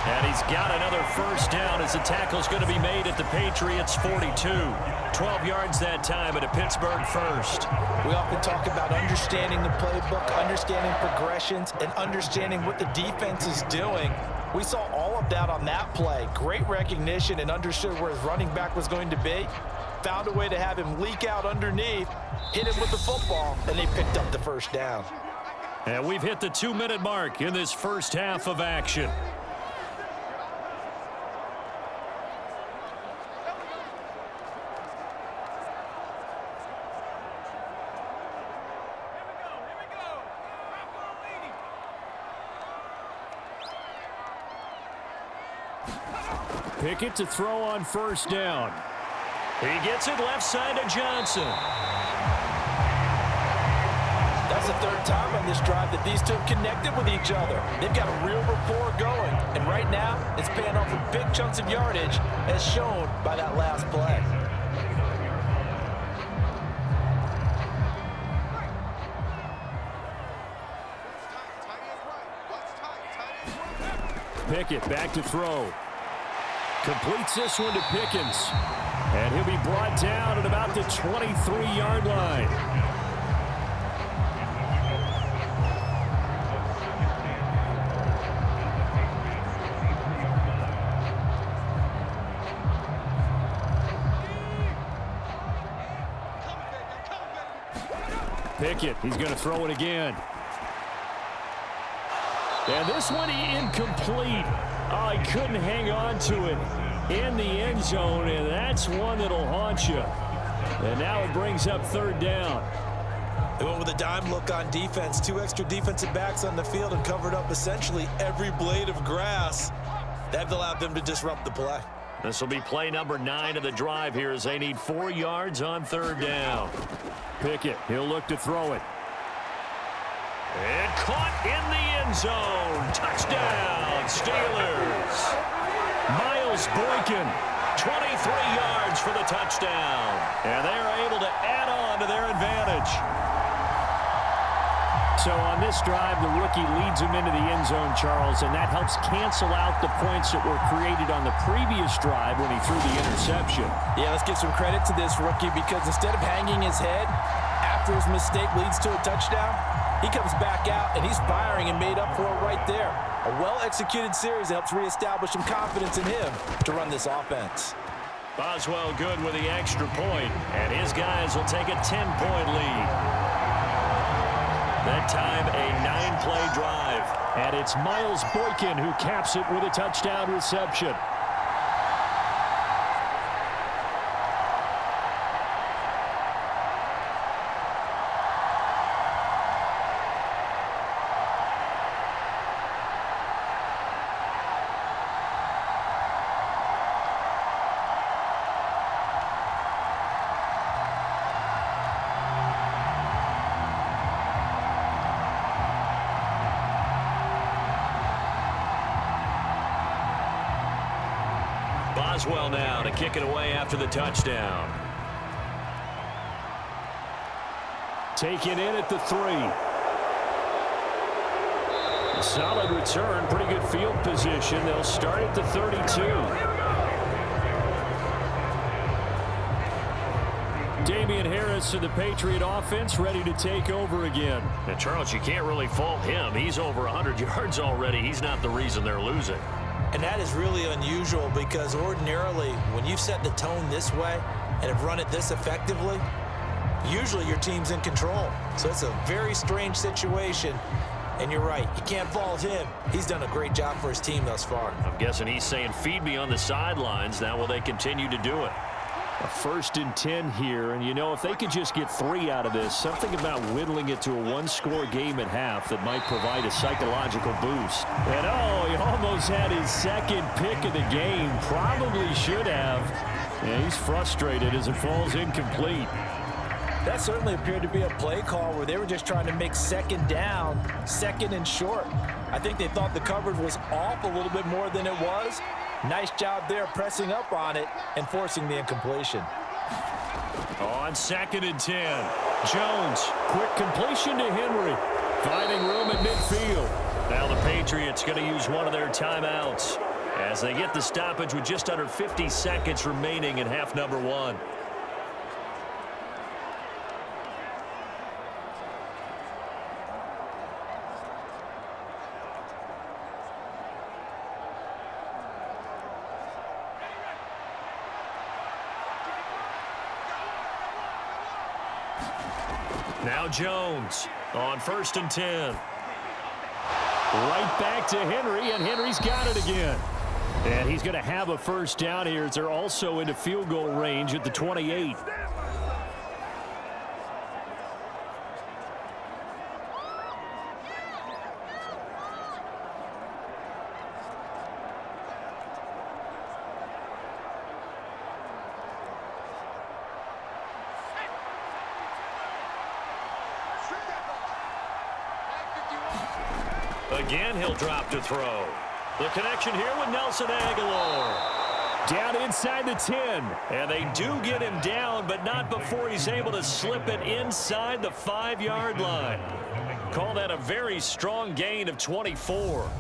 Speaker 2: And he's got another first down as the tackle's going to be made at the Patriots 42. 12 yards that time at a Pittsburgh first.
Speaker 3: We often talk about understanding the playbook, understanding progressions, and understanding what the defense is doing. We saw all of that on that play. Great recognition and understood where his running back was going to be. Found a way to have him leak out underneath, hit him with the football, and they picked up the first down.
Speaker 2: And we've hit the 2-minute mark in this first half of action. Pickett to throw on first down. He gets it left side to Johnson.
Speaker 3: That's the 3rd time on this drive that these two have connected with each other. They've got a real rapport going. And right now, it's paying off with big chunks of yardage, as shown by that last play.
Speaker 2: Pickett back to throw. Completes this one to Pickens. And he'll be brought down at about the 23-yard line. Pickett, he's going to throw it again. And this one incomplete. Oh, he couldn't hang on to it in the end zone, and that's one that'll haunt you. And now it brings up 3rd down.
Speaker 3: They went with a dime look on defense. 2 extra defensive backs on the field and covered up essentially every blade of grass. That allowed them to disrupt the play.
Speaker 2: This will be play number 9 of the drive here as they need 4 yards on 3rd down. Pickett, he'll look to throw it. And caught in the end zone. Touchdown, Steelers. Miles Boykin, 23 yards for the touchdown. And they are able to add on to their advantage. So on this drive, the rookie leads him into the end zone, Charles, and that helps cancel out the points that were created on the previous drive when he threw the interception.
Speaker 3: Yeah, let's give some credit to this rookie because instead of hanging his head after his mistake leads to a touchdown, he comes back out and he's firing and made up for it right there. A well-executed series that helps reestablish some confidence in him to run this offense.
Speaker 2: Boswell good with the extra point, and his guys will take a 10-point lead. That time, a 9-play drive. And it's Miles Boykin who caps it with a touchdown reception.
Speaker 5: Boswell now to kick it away after the touchdown.
Speaker 2: Taken in at the 3. Solid return, pretty good field position. They'll start at the 32. Damian Harris of the Patriot offense ready to take over again.
Speaker 5: And Charles, you can't really fault him. He's over 100 yards already. He's not the reason they're losing.
Speaker 3: And that is really unusual because ordinarily when you've set the tone this way and have run it this effectively, usually your team's in control. So it's a very strange situation. And you're right, you can't fault him. He's done a great job for his team thus far.
Speaker 5: I'm guessing he's saying, feed me on the sidelines. Now will they continue to do it?
Speaker 2: A 1st and 10 here, and you know, if they could just get 3 out of this, something about whittling it to a 1-score game at half that might provide a psychological boost. And he almost had his 2nd pick of the game. Probably should have. Yeah, he's frustrated as it falls incomplete.
Speaker 3: That certainly appeared to be a play call where they were just trying to make 2nd down, 2nd and short. I think they thought the coverage was off a little bit more than it was. Nice job there pressing up on it and forcing the incompletion.
Speaker 2: On 2nd and 10. Jones, quick completion to Henry. Finding room at midfield.
Speaker 5: Now the Patriots going to use one of their timeouts as they get the stoppage with just under 50 seconds remaining in half number 1. Now Jones on 1st and 10.
Speaker 2: Right back to Henry, and Henry's got it again. And he's going to have a 1st down here as they're also into field goal range at the 28.
Speaker 5: Again, he'll drop to throw. The connection here with Nelson Aguilar.
Speaker 2: Down inside the 10.
Speaker 5: And they do get him down, but not before he's able to slip it inside the 5-yard line. Call that a very strong gain of 24.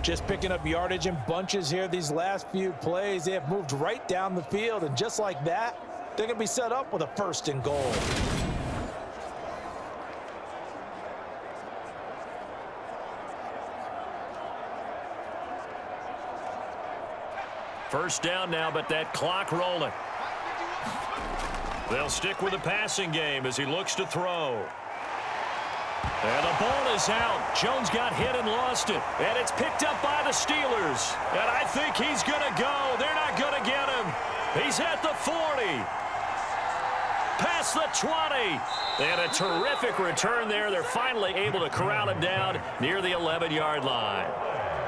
Speaker 3: Just picking up yardage in bunches here these last few plays. They have moved right down the field, and just like that, they're going to be set up with a 1st and goal.
Speaker 5: First down now, but that clock rolling. They'll stick with the passing game as he looks to throw. And the ball is out. Jones got hit and lost it. And it's picked up by the Steelers. And I think he's going to go. They're not going to get him. He's at the 40. Past the 20. And a terrific return there. They're finally able to corral him down near the 11-yard line.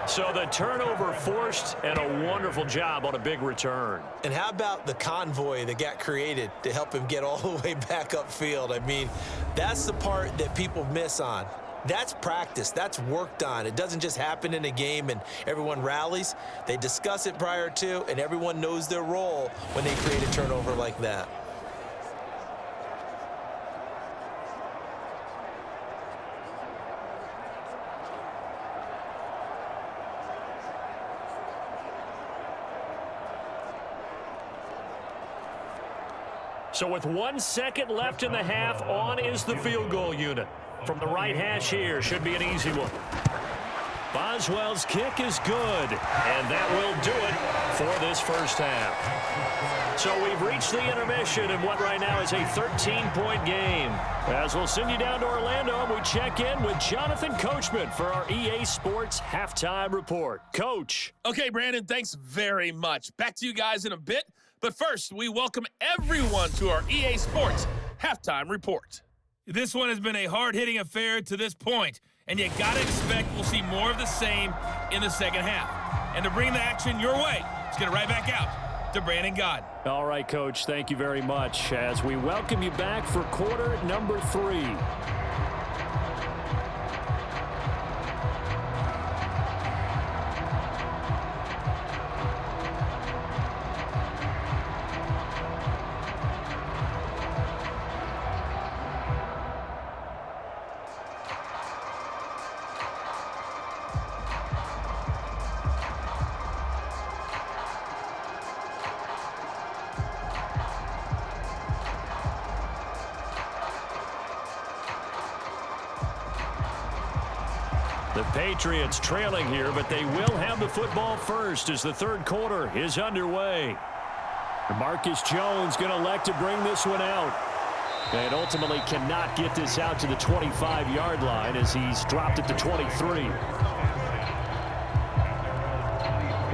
Speaker 5: So the turnover forced, and a wonderful job on a big return.
Speaker 3: And how about the convoy that got created to help him get all the way back upfield? I mean, that's the part that people miss on. That's practice. That's worked on. It doesn't just happen in a game and everyone rallies. They discuss it prior to, and everyone knows their role when they create a turnover like that.
Speaker 5: So with 1 second left in the half, on is the field goal unit. From the right hash here, should be an easy one. Boswell's kick is good, and that will do it for this first half. So we've reached the intermission in what right now is a 13-point game. As we'll send you down to Orlando, and we check in with Jonathan Coachman for our EA Sports Halftime Report. Coach.
Speaker 6: Okay, Brandon, thanks very much. Back to you guys in a bit. But first, we welcome everyone to our EA Sports Halftime Report. This one has been a hard-hitting affair to this point, and you got to expect we'll see more of the same in the second half. And to bring the action your way, let's get it right back out to Brandon Gaudin.
Speaker 2: All right, Coach, thank you very much as we welcome you back for quarter number 3. The Patriots trailing here, but they will have the football first as the third quarter is underway. Marcus Jones going to elect to bring this one out. And ultimately cannot get this out to the 25-yard line as he's dropped it to 23.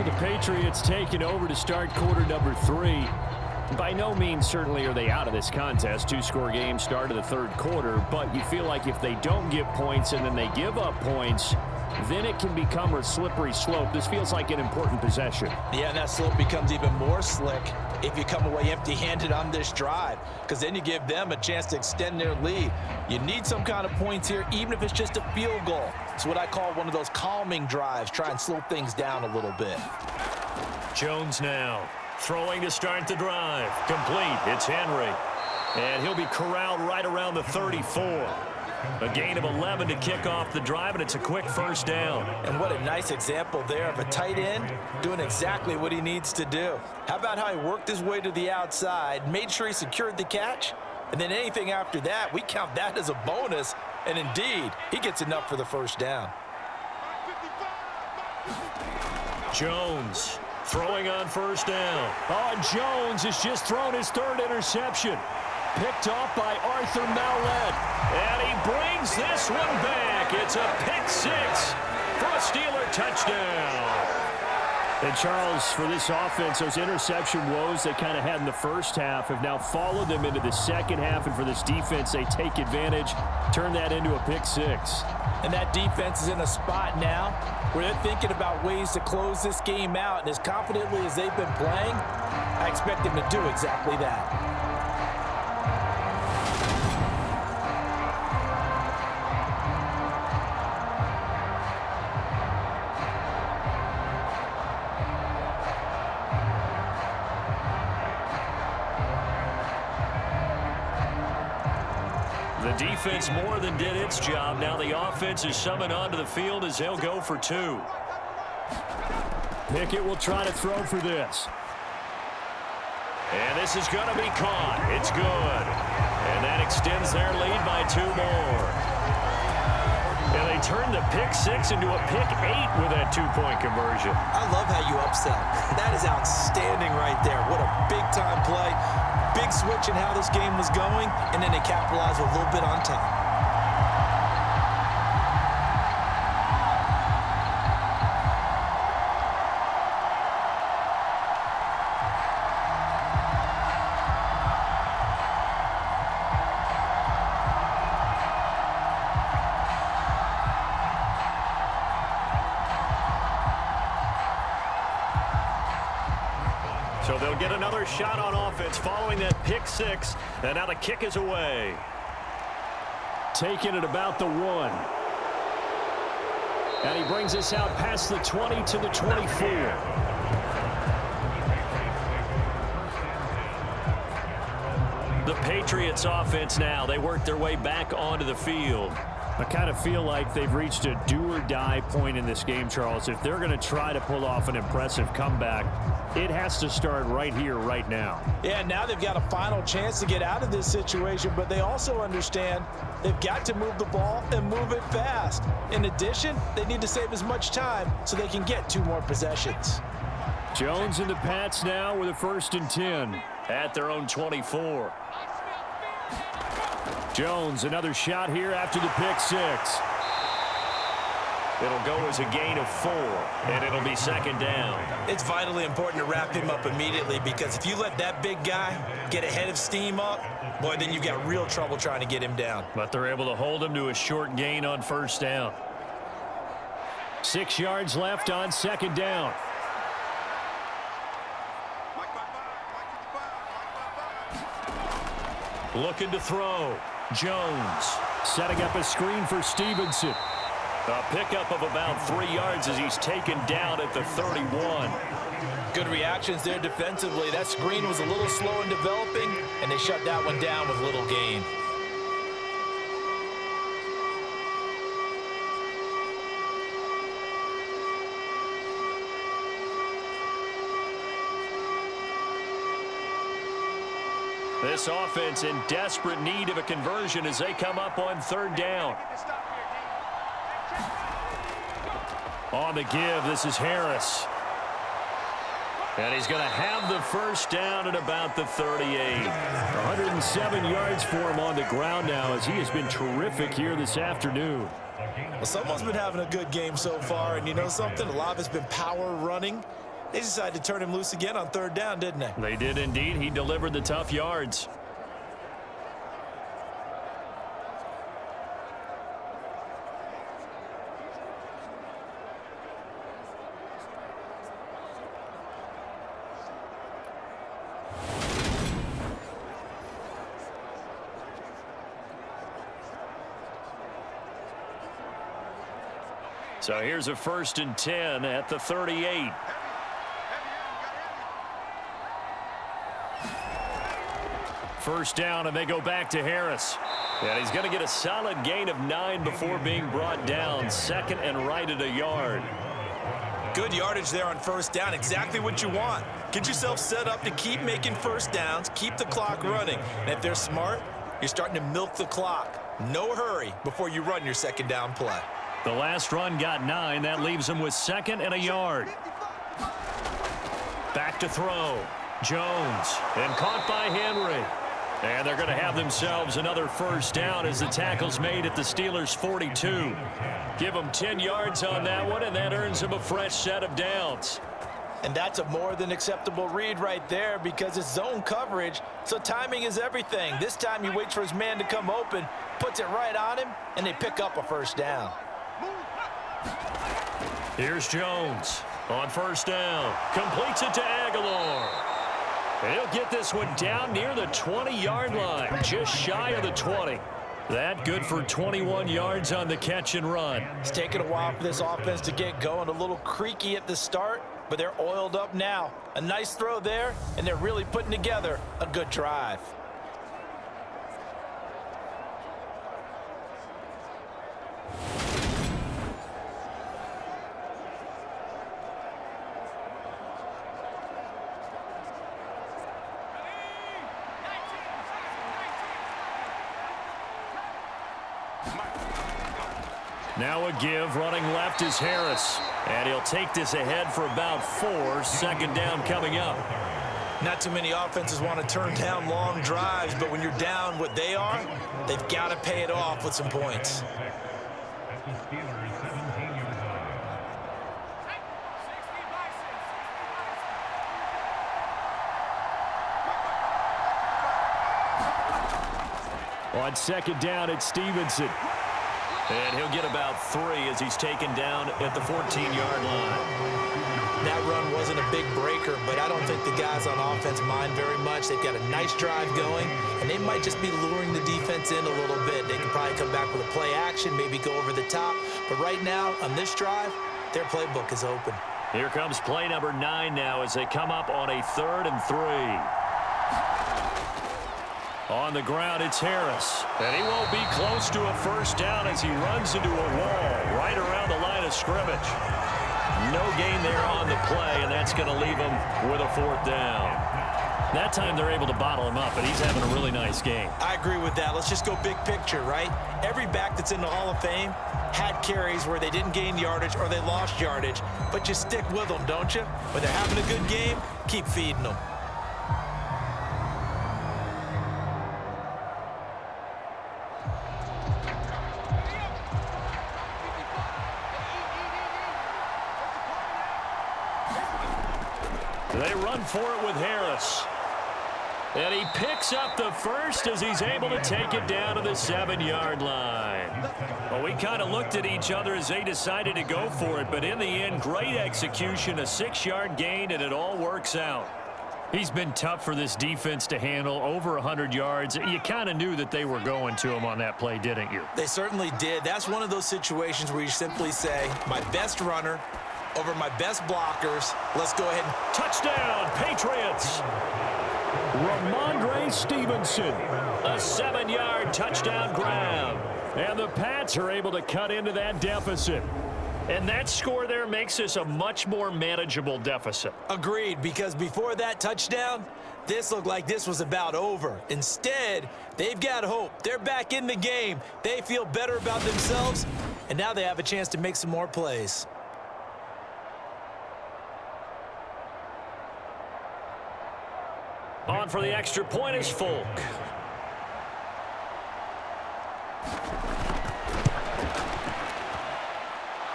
Speaker 2: The Patriots taking over to start quarter number 3. By no means certainly are they out of this contest. 2-score game start of the third quarter, but you feel like if they don't get points and then they give up points, then it can become a slippery slope. This feels like an important possession.
Speaker 3: Yeah, and that slope becomes even more slick if you come away empty-handed on this drive, because then you give them a chance to extend their lead. You need some kind of points here, even if it's just a field goal. It's what I call one of those calming drives. Try and slow things down a little bit.
Speaker 2: Jones now throwing to start the drive. Complete. It's Henry. And he'll be corralled right around the 34. A gain of 11 to kick off the drive, and it's a quick first down.
Speaker 3: And what a nice example there of a tight end doing exactly what he needs to do. How about how he worked his way to the outside, made sure he secured the catch, and then anything after that, we count that as a bonus. And indeed, he gets enough for the first down.
Speaker 2: Jones throwing on first down. Oh, Jones has just thrown his third interception. Picked off by Arthur Mallett. And he brings this one back. It's a pick 6 for a Steeler touchdown. And Charles, for this offense, those interception woes they kind of had in the first half have now followed them into the second half. And for this defense, they take advantage, turn that into a pick 6.
Speaker 3: And that defense is in a spot now where they're thinking about ways to close this game out. And as confidently as they've been playing, I expect them to do exactly that.
Speaker 2: The defense more than did its job. Now the offense is summoned onto the field as they'll go for 2. Pickett will try to throw for this. And this is going to be caught. It's good. And that extends their lead by 2 more. And they turn the pick 6 into a pick 8 with that 2-point conversion.
Speaker 3: I love how you upsell. That is outstanding right there. What a big-time play. Big switch in how this game was going, and then they capitalized a little bit on top.
Speaker 2: So they'll get another shot on offense following that pick 6. And now the kick is away. Taking it about the 1. And he brings us out past the 20 to the 24. The Patriots offense now. They work their way back onto the field. I kind of feel like they've reached a do-or-die point in this game, Charles. If they're going to try to pull off an impressive comeback, it has to start right here, right now.
Speaker 3: Yeah, now they've got a final chance to get out of this situation, but they also understand they've got to move the ball and move it fast. In addition, they need to save as much time so they can get 2 more possessions.
Speaker 2: Jones and the Pats now with a 1st and 10 at their own 24. Jones, another shot here after the pick 6. It'll go as a gain of 4, and it'll be 2nd down.
Speaker 3: It's vitally important to wrap him up immediately, because if you let that big guy get a head of steam up, boy, then you've got real trouble trying to get him down.
Speaker 2: But they're able to hold him to a short gain on 1st down. 6 yards left on 2nd down. Looking to throw. Jones setting up a screen for Stevenson. A pickup of about 3 yards as he's taken down at the 31.
Speaker 3: Good reactions there defensively. That screen was a little slow in developing, and they shut that one down with little gain.
Speaker 2: This offense in desperate need of a conversion as they come up on 3rd down. On the give, this is Harris. And he's going to have the first down at about the 38. 107 yards for him on the ground now as he has been terrific here this afternoon.
Speaker 3: Well, someone's been having a good game so far, and you know something? A lot of it's been power running. They decided to turn him loose again on third down, didn't they?
Speaker 2: They did indeed. He delivered the tough yards. So here's a 1st and 10 at the 38. First down, and they go back to Harris. And he's going to get a solid gain of 9 before being brought down. 2nd and right at a yard.
Speaker 3: Good yardage there on first down. Exactly what you want. Get yourself set up to keep making first downs, keep the clock running. And if they're smart, you're starting to milk the clock. No hurry before you run your second down play.
Speaker 2: The last run got 9. That leaves him with 2nd and a yard. Back to throw. Jones. And caught by Henry. And they're going to have themselves another first down as the tackle's made at the Steelers' 42. Give them 10 yards on that one, and that earns them a fresh set of downs.
Speaker 3: And that's a more than acceptable read right there because it's zone coverage, so timing is everything. This time he waits for his man to come open, puts it right on him, and they pick up a first down.
Speaker 2: Here's Jones on first down. Completes it to Aguilar. And he'll get this one down near the 20-yard line, just shy of the 20. That good for 21 yards on the catch and run.
Speaker 3: It's taken a while for this offense to get going. A little creaky at the start, but they're oiled up now. A nice throw there, and they're really putting together a good drive.
Speaker 2: Now a give, running left is Harris. And he'll take this ahead for about 4. 2nd down coming up.
Speaker 3: Not too many offenses want to turn down long drives, but when you're down what they are, they've got to pay it off with some points.
Speaker 2: On 2nd down, it's Stevenson. And he'll get about 3 as he's taken down at the 14-yard line.
Speaker 3: That run wasn't a big breaker, but I don't think the guys on offense mind very much. They've got a nice drive going, and they might just be luring the defense in a little bit. They could probably come back with a play action, maybe go over the top. But right now, on this drive, their playbook is open.
Speaker 2: Here comes play number 9 now as they come up on a 3rd and 3. On the ground, it's Harris. And he won't be close to a first down as he runs into a wall right around the line of scrimmage. No gain there on the play, and that's going to leave him with a 4th down. That time they're able to bottle him up, but he's having a really nice game.
Speaker 3: I agree with that. Let's just go big picture, right? Every back that's in the Hall of Fame had carries where they didn't gain yardage or they lost yardage, but you stick with them, don't you? When they're having a good game, keep feeding them.
Speaker 2: They run for it with Harris. And he picks up the first as he's able to take it down to the 7-yard line. Well, we kind of looked at each other as they decided to go for it, but in the end, great execution, a 6-yard gain, and it all works out. He's been tough for this defense to handle, over 100 yards. You kind of knew that they were going to him on that play, didn't you?
Speaker 3: They certainly did. That's one of those situations where you simply say, my best runner over my best blockers. Let's go ahead and
Speaker 2: touchdown, Patriots. Ramondre Stevenson, a 7-yard touchdown grab. And the Pats are able to cut into that deficit. And that score there makes this a much more manageable deficit.
Speaker 3: Agreed, because before that touchdown, this looked like this was about over. Instead, they've got hope. They're back in the game. They feel better about themselves, and now they have a chance to make some more plays.
Speaker 5: On for the extra point is Folk.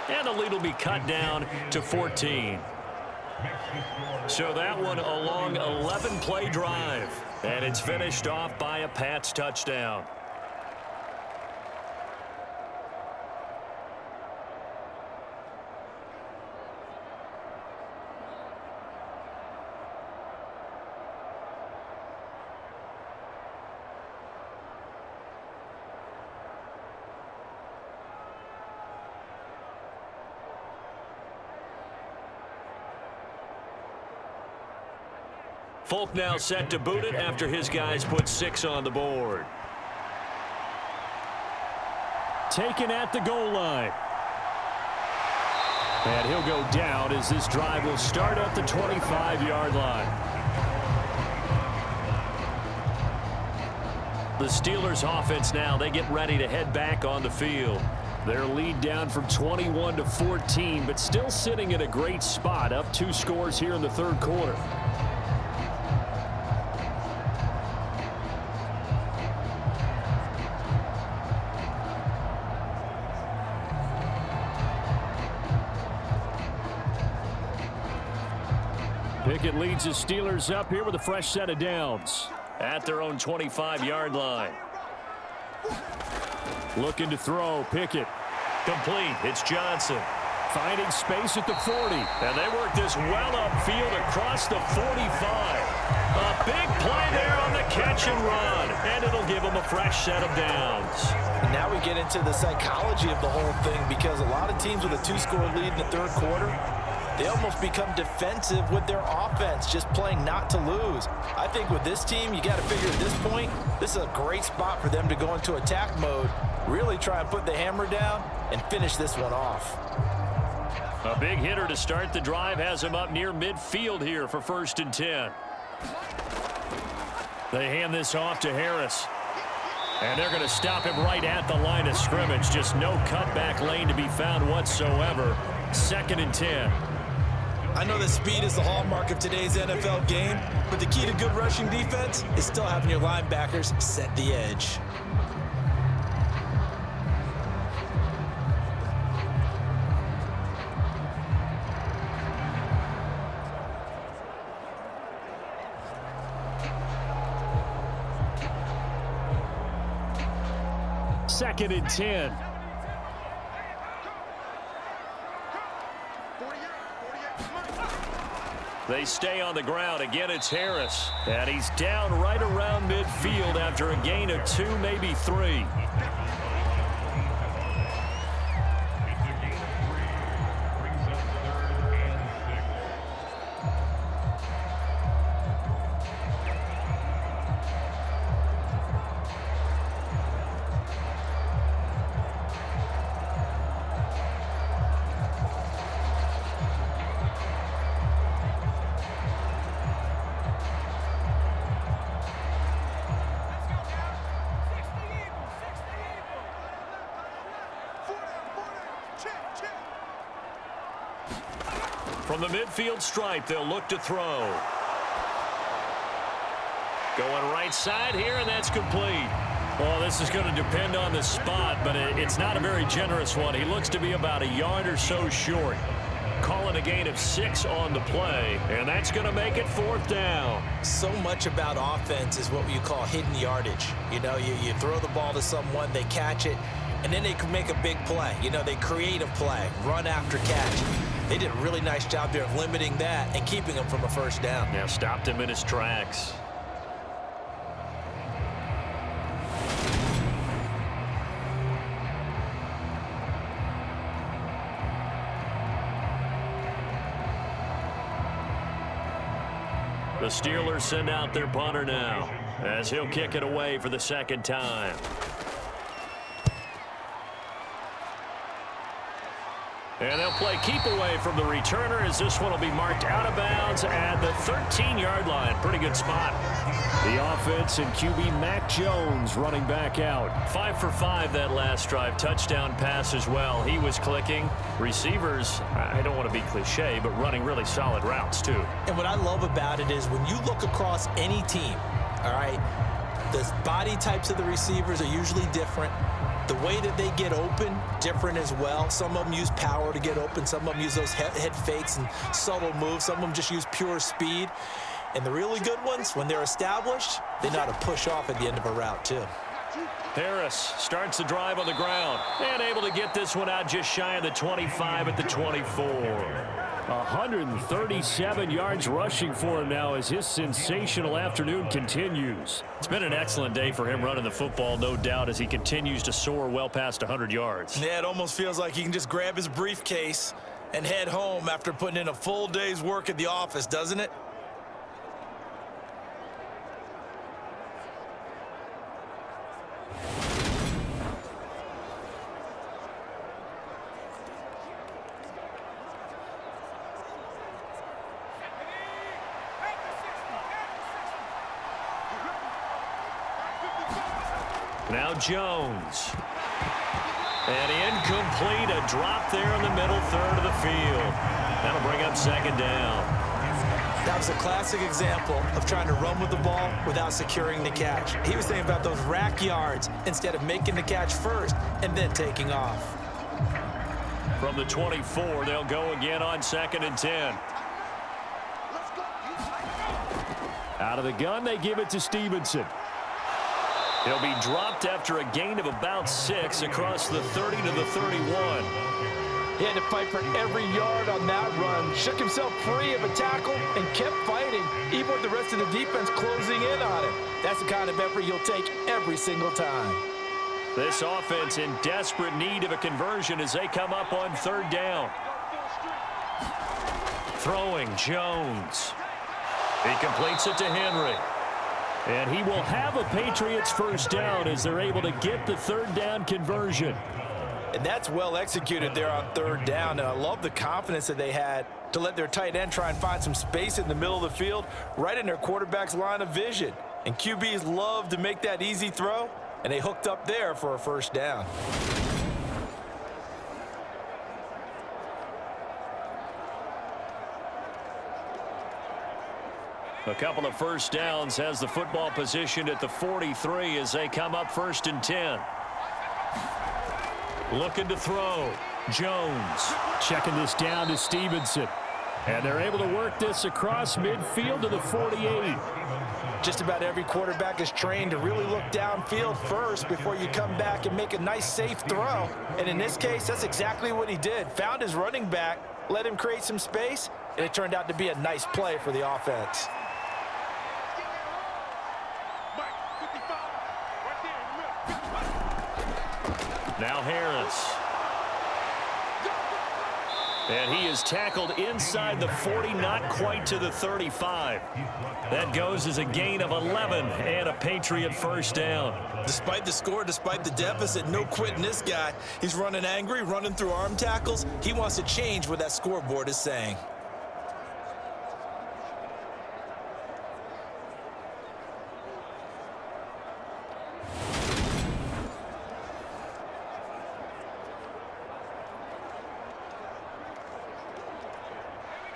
Speaker 5: And the lead will be cut down to 14. So that one a long 11-play drive. And it's finished off by a Pats touchdown. Folk now set to boot it after his guys put 6 on the board.
Speaker 2: Taken at the goal line. And he'll go down as this drive will start at the 25-yard line.
Speaker 5: The Steelers offense now, they get ready to head back on the field.
Speaker 2: Their lead down from 21 to 14, but still sitting in a great spot, up 2 scores here in the third quarter. Pickett leads the Steelers up here with a fresh set of downs.
Speaker 5: At their own 25-yard line.
Speaker 2: Looking to throw, Pickett.
Speaker 5: Complete, it's Johnson.
Speaker 2: Finding space at the 40.
Speaker 5: And they work this well upfield across the 45. A big play there on the catch and run. And it'll give them a fresh set of downs.
Speaker 3: Now we get into the psychology of the whole thing, because a lot of teams with a 2-score lead in the third quarter, they almost become defensive with their offense, just playing not to lose. I think with this team, you got to figure at this point, this is a great spot for them to go into attack mode, really try and put the hammer down and finish this one off.
Speaker 5: A big hitter to start the drive has him up near midfield here for 1st and 10.
Speaker 2: They hand this off to Harris. And they're going to stop him right at the line of scrimmage. Just no cutback lane to be found whatsoever. 2nd and 10.
Speaker 3: I know that speed is the hallmark of today's NFL game, but the key to good rushing defense is still having your linebackers set the edge.
Speaker 2: Second and 10.
Speaker 5: They stay on the ground. Again, it's Harris. And he's down right around midfield after a gain of 2, maybe 3. From the midfield stripe, they'll look to throw. Going right side here, and that's complete.
Speaker 2: Well, this is going to depend on the spot, but it's not a very generous one. He looks to be about a yard or so short.
Speaker 5: Calling a gain of 6 on the play, and that's going to make it 4th down.
Speaker 3: So much about offense is what you call hidden yardage. You know, you throw the ball to someone, they catch it, and then they can make a big play. You know, they create a play, run after catch. They did a really nice job there of limiting that and keeping him from a 1st down.
Speaker 5: Now stopped him in his tracks. The Steelers send out their punter now as he'll kick it away for the 2nd time. And they'll play keep away from the returner as this one will be marked out of bounds at the 13-yard line. Pretty good spot.
Speaker 2: The offense and QB Mac Jones running back out.
Speaker 5: 5 for 5 that last drive. Touchdown pass as well. He was clicking. Receivers, I don't want to be cliche, but running really solid routes too.
Speaker 3: And what I love about it is when you look across any team, all right, the body types of the receivers are usually different. The way that they get open, different as well. Some of them use power to get open. Some of them use those head fakes and subtle moves. Some of them just use pure speed. And the really good ones, when they're established, they know how to push off at the end of a route too.
Speaker 5: Harris starts the drive on the ground and able to get this one out just shy of the 25 at the 24.
Speaker 2: 137 yards rushing for him now as his sensational afternoon continues.
Speaker 5: It's been an excellent day for him running the football, no doubt, as he continues to soar well past 100 yards.
Speaker 4: Yeah, it almost feels like he can just grab his briefcase and head home after putting in a full day's work at the office, doesn't it?
Speaker 5: Now Jones. And incomplete, a drop there in the middle third of the field. That'll bring up second down.
Speaker 3: That was a classic example of trying to run with the ball without securing the catch. He was thinking about those rack yards instead of making the catch first and then taking off.
Speaker 5: From the 24, they'll go again on 2nd and 10.
Speaker 2: Out of the gun, they give it to Stevenson.
Speaker 5: He'll be dropped after a gain of about 6 across the 30 to the 31.
Speaker 3: He had to fight for every yard on that run. Shook himself free of a tackle and kept fighting, even with the rest of the defense closing in on him. That's the kind of effort you'll take every single time.
Speaker 5: This offense in desperate need of a conversion as they come up on 3rd down. Throwing Jones. He completes it to Henry.
Speaker 2: And he will have a Patriots first down as they're able to get the 3rd down conversion.
Speaker 3: And that's well executed there on 3rd down. And I love the confidence that they had to let their tight end try and find some space in the middle of the field, right in their quarterback's line of vision. And QBs love to make that easy throw, and they hooked up there for a first down.
Speaker 5: A couple of first downs has the football positioned at the 43 as they come up 1st and 10. Looking to throw. Jones.
Speaker 2: Checking this down to Stevenson. And they're able to work this across midfield to the 48.
Speaker 3: Just about every quarterback is trained to really look downfield first before you come back and make a nice, safe throw. And in this case, that's exactly what he did. Found his running back, let him create some space, and it turned out to be a nice play for the offense.
Speaker 5: Now Harris. And he is tackled inside the 40, not quite to the 35. That goes as a gain of 11 and a Patriot first down.
Speaker 4: Despite the score, despite the deficit, no quitting this guy. He's running angry, running through arm tackles. He wants to change what that scoreboard is saying.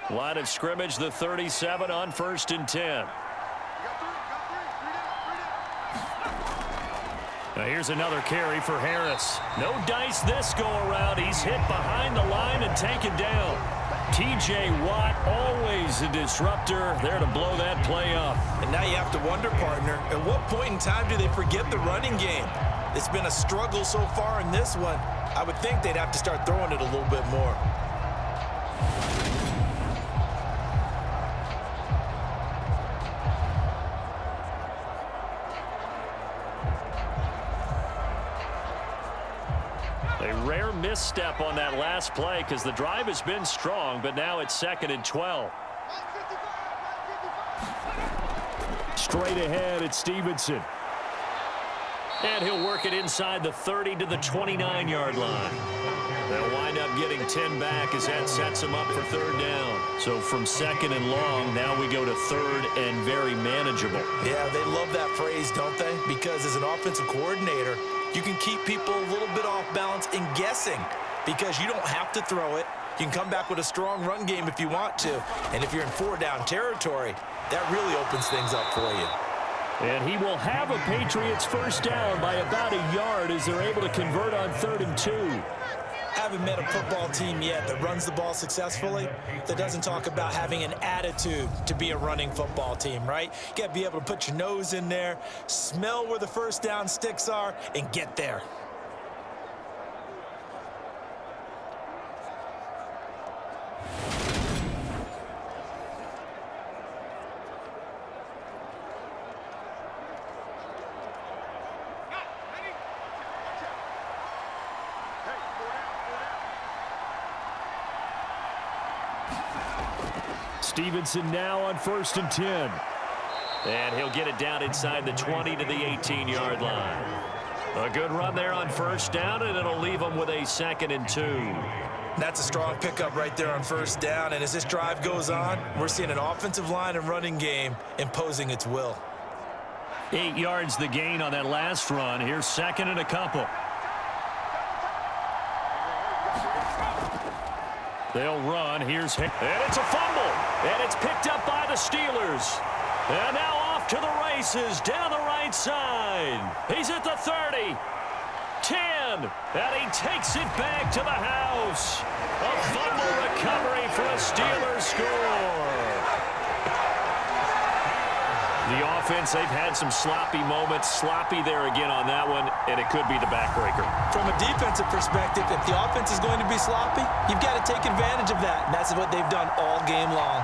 Speaker 5: Line of scrimmage, the 37 on 1st and 10. Now here's another carry for Harris. No dice this go around. He's hit behind the line and taken down. T.J. Watt, always a disruptor, there to blow that play up.
Speaker 4: And now you have to wonder, partner, at what point in time do they forget the running game? It's been a struggle so far in this one. I would think they'd have to start throwing it a little bit more.
Speaker 5: A rare misstep on that last play because the drive has been strong, but now it's 2nd and 12.
Speaker 2: Straight ahead, it's Stevenson.
Speaker 5: And he'll work it inside the 30 to the 29-yard line. They'll wind up getting 10 back as that sets them up for third down. So from second and long, now we go to third and very manageable.
Speaker 3: Yeah, they love that phrase, don't they? Because as an offensive coordinator, you can keep people a little bit off balance and guessing because you don't have to throw it. You can come back with a strong run game if you want to. And if you're in four-down territory, that really opens things up for you.
Speaker 2: And he will have a Patriots first down by about a yard as they're able to convert on 3rd and 2.
Speaker 3: Haven't met a football team yet that runs the ball successfully that doesn't talk about having an attitude to be a running football team, right? You got to be able to put your nose in there, smell where the first down sticks are, and get there.
Speaker 2: Stevenson now on 1st and 10.
Speaker 5: And he'll get it down inside the 20 to the 18-yard line. A good run there on first down, and it'll leave them with a 2nd and 2.
Speaker 3: That's a strong pickup right there on first down. And as this drive goes on, we're seeing an offensive line and running game imposing its will.
Speaker 2: 8 yards the gain on that last run. Here's 2nd and a couple. They'll run. And it's a fumble. And it's picked up by the Steelers. And now off to the races down the right side. He's at the 30. 10. And he takes it back to the house. A fumble recovery for a Steelers score. The offense, they've had some sloppy moments. Sloppy there again on that one, and it could be the backbreaker.
Speaker 3: From a defensive perspective, if the offense is going to be sloppy, you've got to take advantage of that. And that's what they've done all game long.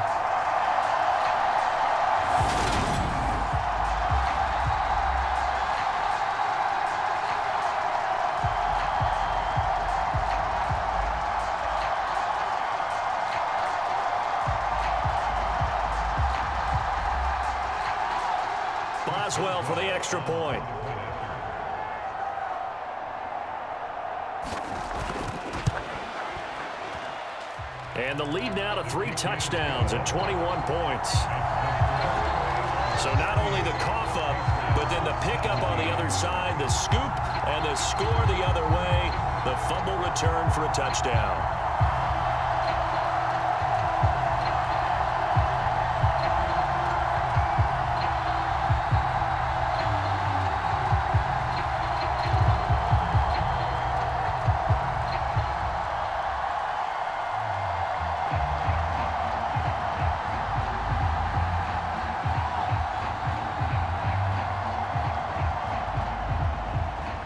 Speaker 5: Boswell for the extra point. And the lead now to 3 touchdowns and 21 points. So not only the cough up, but then the pickup on the other side, the scoop, and the score the other way, the fumble return for a touchdown.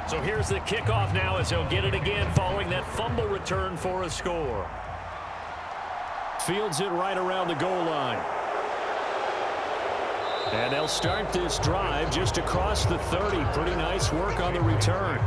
Speaker 5: So here's the kickoff now as he'll get it again following that fumble return for a score.
Speaker 2: Fields it right around the goal line. And they'll start this drive just across the 30. Pretty nice work on the return.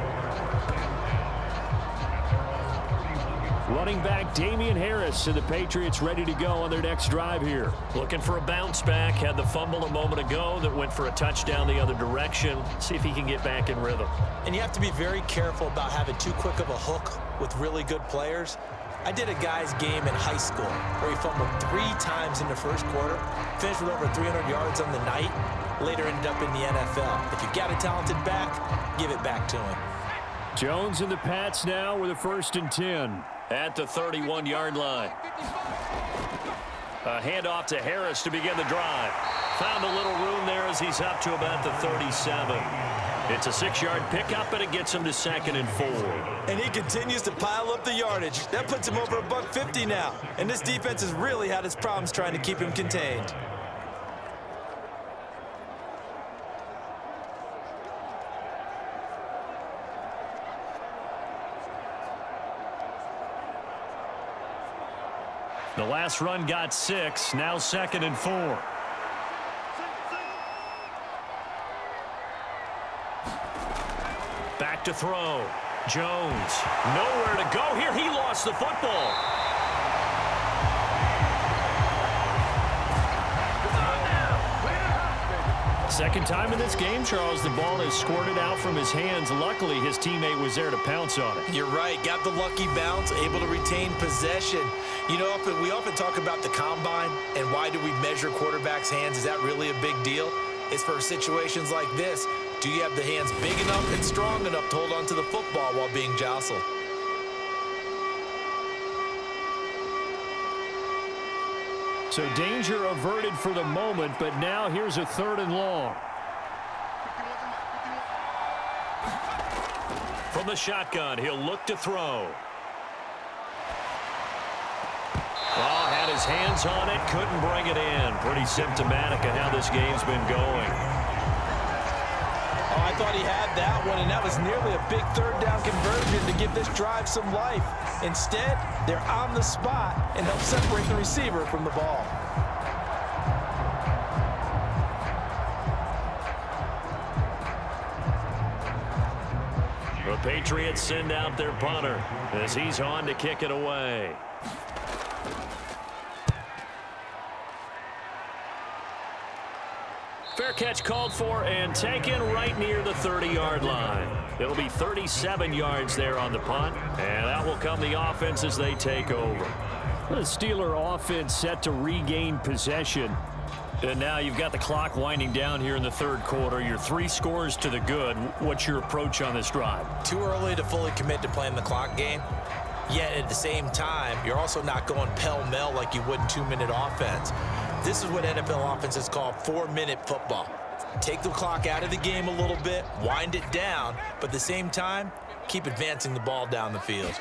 Speaker 2: Running back Damian Harris and the Patriots ready to go on their next drive here.
Speaker 5: Looking for a bounce back. Had the fumble a moment ago that went for a touchdown the other direction. See if he can get back in rhythm.
Speaker 3: And you have to be very careful about having too quick of a hook with really good players. I did a guy's game in high school where he fumbled 3 times in the first quarter, finished with over 300 yards on the night, later ended up in the NFL. If you've got a talented back, give it back to him.
Speaker 2: Jones and the Pats now with a 1st and 10.
Speaker 5: At the 31-yard line. A handoff to Harris to begin the drive. Found a little room there as he's up to about the 37. It's a 6-yard pickup, and it gets him to 2nd and 4.
Speaker 3: And he continues to pile up the yardage. That puts him over $150 now. And this defense has really had its problems trying to keep him contained.
Speaker 2: The last run got 6, now 2nd and 4.
Speaker 5: Back to throw. Jones. Nowhere to go here. He lost the football.
Speaker 2: Second time in this game, Charles, the ball has squirted out from his hands. Luckily, his teammate was there to pounce on it.
Speaker 3: You're right. Got the lucky bounce, able to retain possession. You know, we often talk about the combine and why do we measure quarterbacks' hands. Is that really a big deal? It's for situations like this. Do you have the hands big enough and strong enough to hold on to the football while being jostled?
Speaker 2: So danger averted for the moment, but now here's a 3rd and long.
Speaker 5: From the shotgun, he'll look to throw. Oh, had his hands on it, couldn't bring it in. Pretty symptomatic of how this game's been going.
Speaker 3: Oh, I thought he had that one, and that was nearly a big 3rd down conversion to give this drive some life. Instead, they're on the spot and help separate the receiver from the ball.
Speaker 5: The Patriots send out their punter as he's on to kick it away. Fair catch called for and taken right near the 30-yard line. It'll be 37 yards there on the punt, and that will come the offense as they take over.
Speaker 2: The Steeler offense set to regain possession. And now you've got the clock winding down here in the 3rd quarter. You're 3 scores to the good. What's your approach on this drive?
Speaker 3: Too early to fully commit to playing the clock game. Yet at the same time, you're also not going pell-mell like you would in 2-minute offense. This is what NFL offenses call 4-minute football. Take the clock out of the game a little bit, wind it down, but at the same time, keep advancing the ball down the field.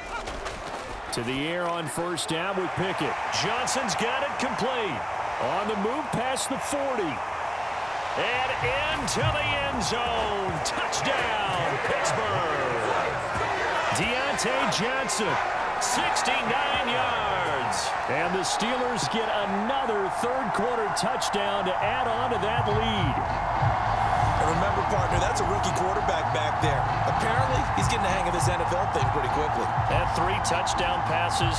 Speaker 2: To the air on 1st down with Pickett.
Speaker 5: Johnson's got it complete.
Speaker 2: On the move past the 40.
Speaker 5: And into the end zone. Touchdown, Pittsburgh.
Speaker 2: Deontay Johnson,
Speaker 5: 69 yards.
Speaker 2: And the Steelers get another 3rd quarter touchdown to add on to that lead.
Speaker 3: And remember, partner, that's a rookie quarterback back there. Apparently, he's getting the hang of this NFL thing pretty quickly.
Speaker 5: Had 3 touchdown passes.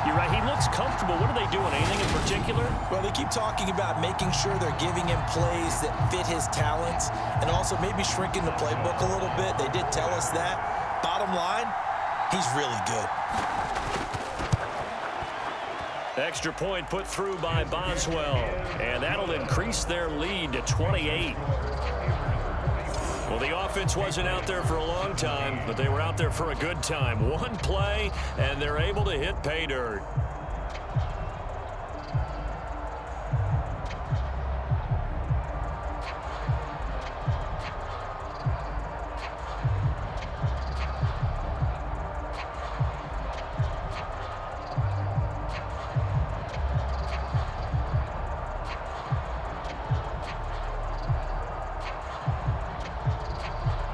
Speaker 5: You're right, he looks comfortable. What are they doing? Anything in particular?
Speaker 3: Well, they keep talking about making sure they're giving him plays that fit his talents and also maybe shrinking the playbook a little bit. They did tell us that. Bottom line, he's really good.
Speaker 5: Extra point put through by Boswell, and that'll increase their lead to 28. Well, the offense wasn't out there for a long time, but they were out there for a good time. One play, and they're able to hit pay dirt.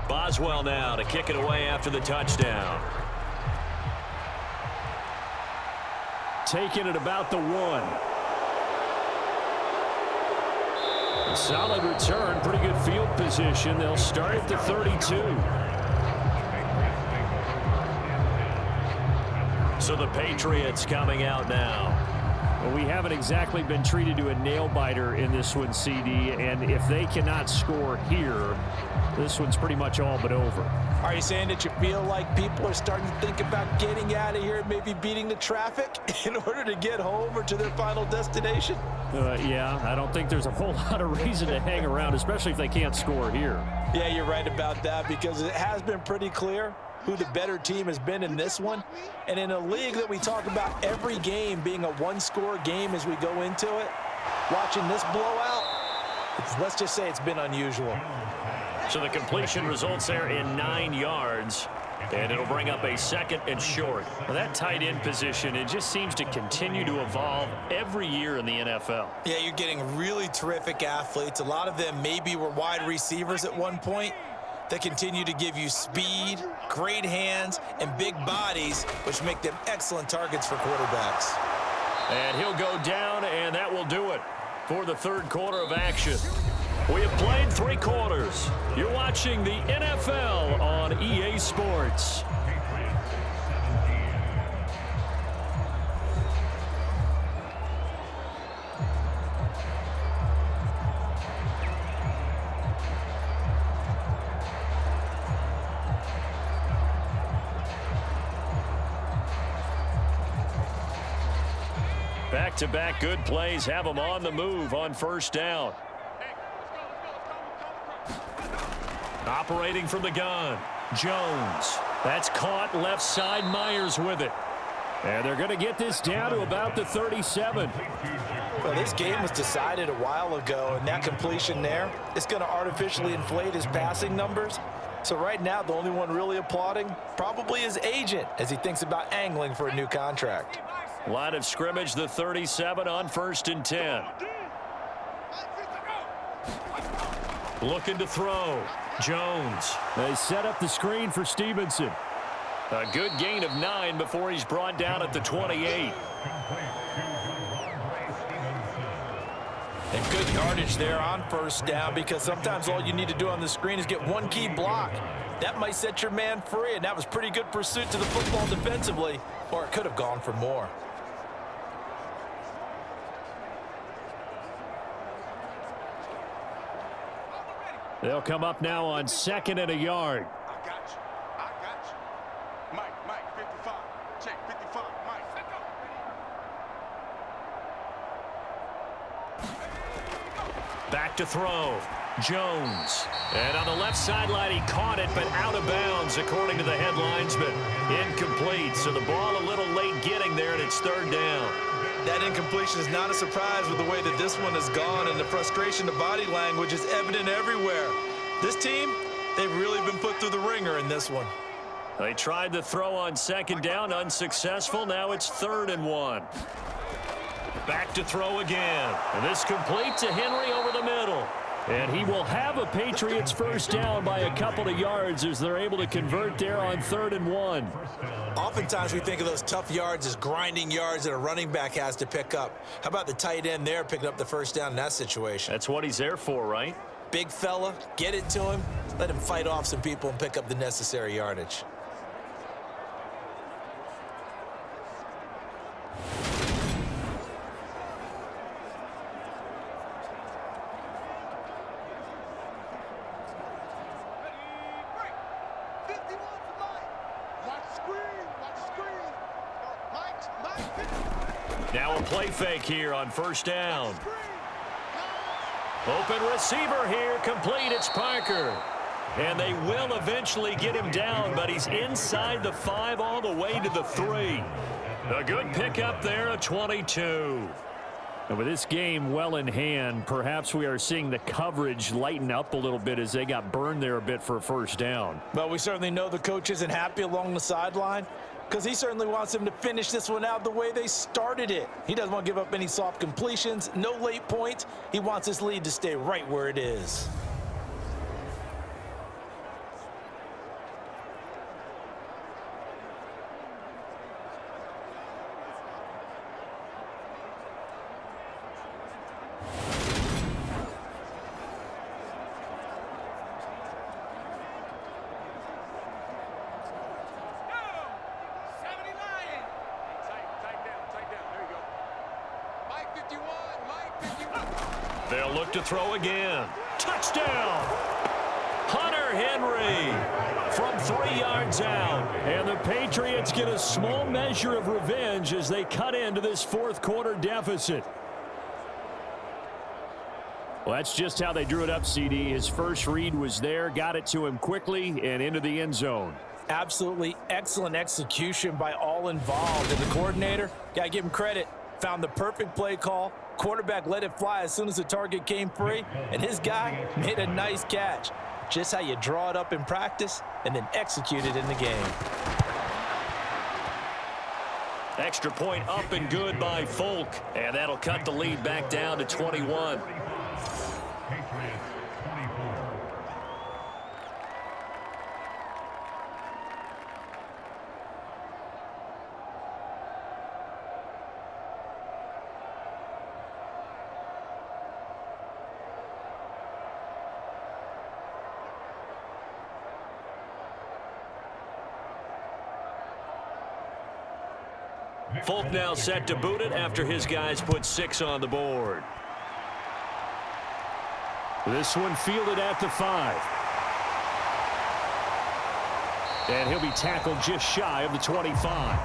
Speaker 5: Boswell now to kick it away after the touchdown.
Speaker 2: Taking it about the 1. A solid return, pretty good field position. They'll start at the 32.
Speaker 5: So the Patriots coming out now.
Speaker 2: Well, we haven't exactly been treated to a nail-biter in this one, CD, and if they cannot score here, this one's pretty much all but over.
Speaker 3: Are you saying that you feel like people are starting to think about getting out of here and maybe beating the traffic in order to get home or to their final destination?
Speaker 2: Yeah, I don't think there's a whole lot of reason to hang around, especially if they can't score here.
Speaker 3: Yeah, you're right about that because it has been pretty clear who the better team has been in this one. And in a league that we talk about every game being a 1-score game as we go into it, watching this blowout, let's just say it's been unusual.
Speaker 5: So the completion results there in 9 yards, and it'll bring up a 2nd and short.
Speaker 2: Well, that tight end position, it just seems to continue to evolve every year in the NFL.
Speaker 3: Yeah, you're getting really terrific athletes. A lot of them maybe were wide receivers at one point. They continue to give you speed, great hands, and big bodies, which make them excellent targets for quarterbacks.
Speaker 5: And he'll go down, and that will do it for the 3rd quarter of action. We have played 3 quarters. You're watching the NFL on EA Sports.
Speaker 2: Back-to-back good plays have him on the move on first down. Operating from the gun, Jones. That's caught left side. Myers with it. And they're going to get this down to about the 37.
Speaker 3: Well, this game was decided a while ago, and that completion there is going to artificially inflate his passing numbers. So right now, the only one really applauding probably his agent as he thinks about angling for a new contract.
Speaker 2: Line of scrimmage, the 37 on 1st and 10. Looking to throw. Jones.
Speaker 5: They set up the screen for Stevenson.
Speaker 2: A good gain of 9 before he's brought down at the 28.
Speaker 3: And good yardage there on first down, because sometimes all you need to do on the screen is get one key block. That might set your man free, and that was pretty good pursuit to the football defensively, or it could have gone for more.
Speaker 5: They'll come up now on 2nd and a yard.
Speaker 7: I got you. Mike, 55. Check, 55. Mike.
Speaker 2: Back to throw. Jones. And on the left sideline, he caught it, but out of bounds, according to the head linesman. Incomplete, so the ball a little late getting there, and it's 3rd down.
Speaker 4: That incompletion is not a surprise with the way that this one has gone, and the frustration of body language is evident everywhere. This team, they've really been put through the ringer in this one.
Speaker 2: They tried to throw on 2nd down, unsuccessful. Now it's 3rd and 1. Back to throw again. And this complete to Henry over the middle.
Speaker 5: And he will have a Patriots first down by a couple of yards as they're able to convert there on 3rd and 1.
Speaker 3: Oftentimes we think of those tough yards as grinding yards that a running back has to pick up. How about the tight end there picking up the first down in that situation?
Speaker 2: That's what he's there for, right?
Speaker 3: Big fella, get it to him, let him fight off some people and pick up the necessary yardage.
Speaker 2: Now a play fake here on first down. Open receiver here, complete, it's Parker. And they will eventually get him down, but he's inside the 5 all the way to the 3. A good pickup there, a 22.
Speaker 5: And with this game well in hand, perhaps we are seeing the coverage lighten up a little bit as they got burned there a bit for a first down.
Speaker 3: Well, we certainly know the coach isn't happy along the sideline, because he certainly wants them to finish this one out the way they started it. He doesn't want to give up any soft completions, no late points. He wants his lead to stay right where it is.
Speaker 2: They'll look to throw again. Touchdown! Hunter Henry from 3 yards out.
Speaker 5: And the Patriots get a small measure of revenge as they cut into this 4th quarter deficit. Well, that's just how they drew it up, CD. His first read was there, got it to him quickly and into the end zone.
Speaker 3: Absolutely excellent execution by all involved. And the coordinator, got to give him credit, found the perfect play call. Quarterback let it fly as soon as the target came free, and his guy made a nice catch. Just how you draw it up in practice and then execute it in the game.
Speaker 2: Extra point up and good by Folk, and that'll cut the lead back down to 21. Folk now set to boot it after his guys put 6 on the board.
Speaker 5: This one fielded at the 5. And he'll be tackled just shy of the 25.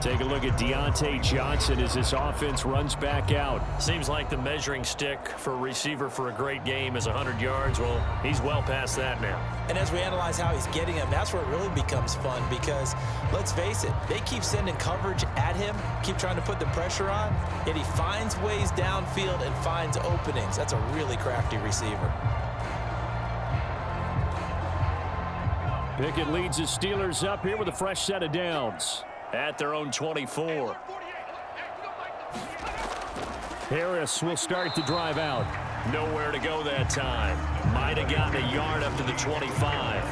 Speaker 2: Take a look at Deontay Johnson as this offense runs back out.
Speaker 5: Seems like the measuring stick for a receiver for a great game is 100 yards. Well, he's well past that now.
Speaker 3: And as we analyze how he's getting them, that's where it really becomes fun because, let's face it, they keep sending coverage at him, keep trying to put the pressure on, yet he finds ways downfield and finds openings. That's a really crafty receiver.
Speaker 2: Pickett leads the Steelers up here with a fresh set of downs.
Speaker 5: At their own 24.
Speaker 2: Harris will start the drive out.
Speaker 5: Nowhere to go that time. Might have gotten a yard up to the 25.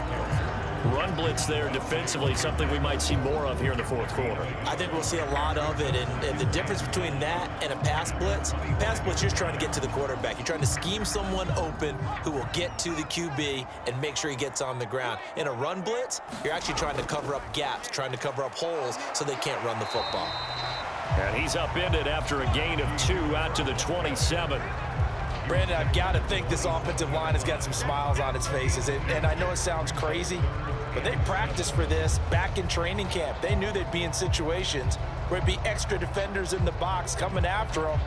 Speaker 5: Run blitz there defensively, something we might see more of here in the fourth quarter.
Speaker 3: I think we'll see a lot of it, and the difference between that and a pass blitz, you're just trying to get to the quarterback. You're trying to scheme someone open who will get to the QB and make sure he gets on the ground. In a run blitz, you're actually trying to cover up gaps, trying to cover up holes so they can't run the football.
Speaker 5: And he's upended after a gain of 2 out to the 27.
Speaker 3: Brandon, I've got to think this offensive line has got some smiles on its faces, and I know it sounds crazy, but they practiced for this back in training camp. They knew they'd be in situations where it'd be extra defenders in the box coming after them,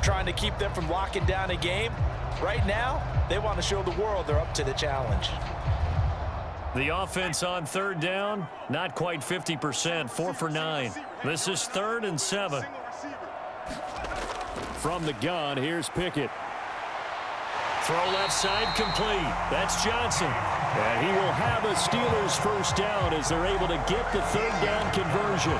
Speaker 3: trying to keep them from locking down a game. Right now, they want to show the world they're up to the challenge.
Speaker 5: The offense on third down, not quite 50%, 4 for 9. This is 3rd and 7.
Speaker 2: From the gun, here's Pickett.
Speaker 5: Throw left side complete. That's Johnson.
Speaker 2: And he will have a Steelers first down as they're able to get the third down conversion.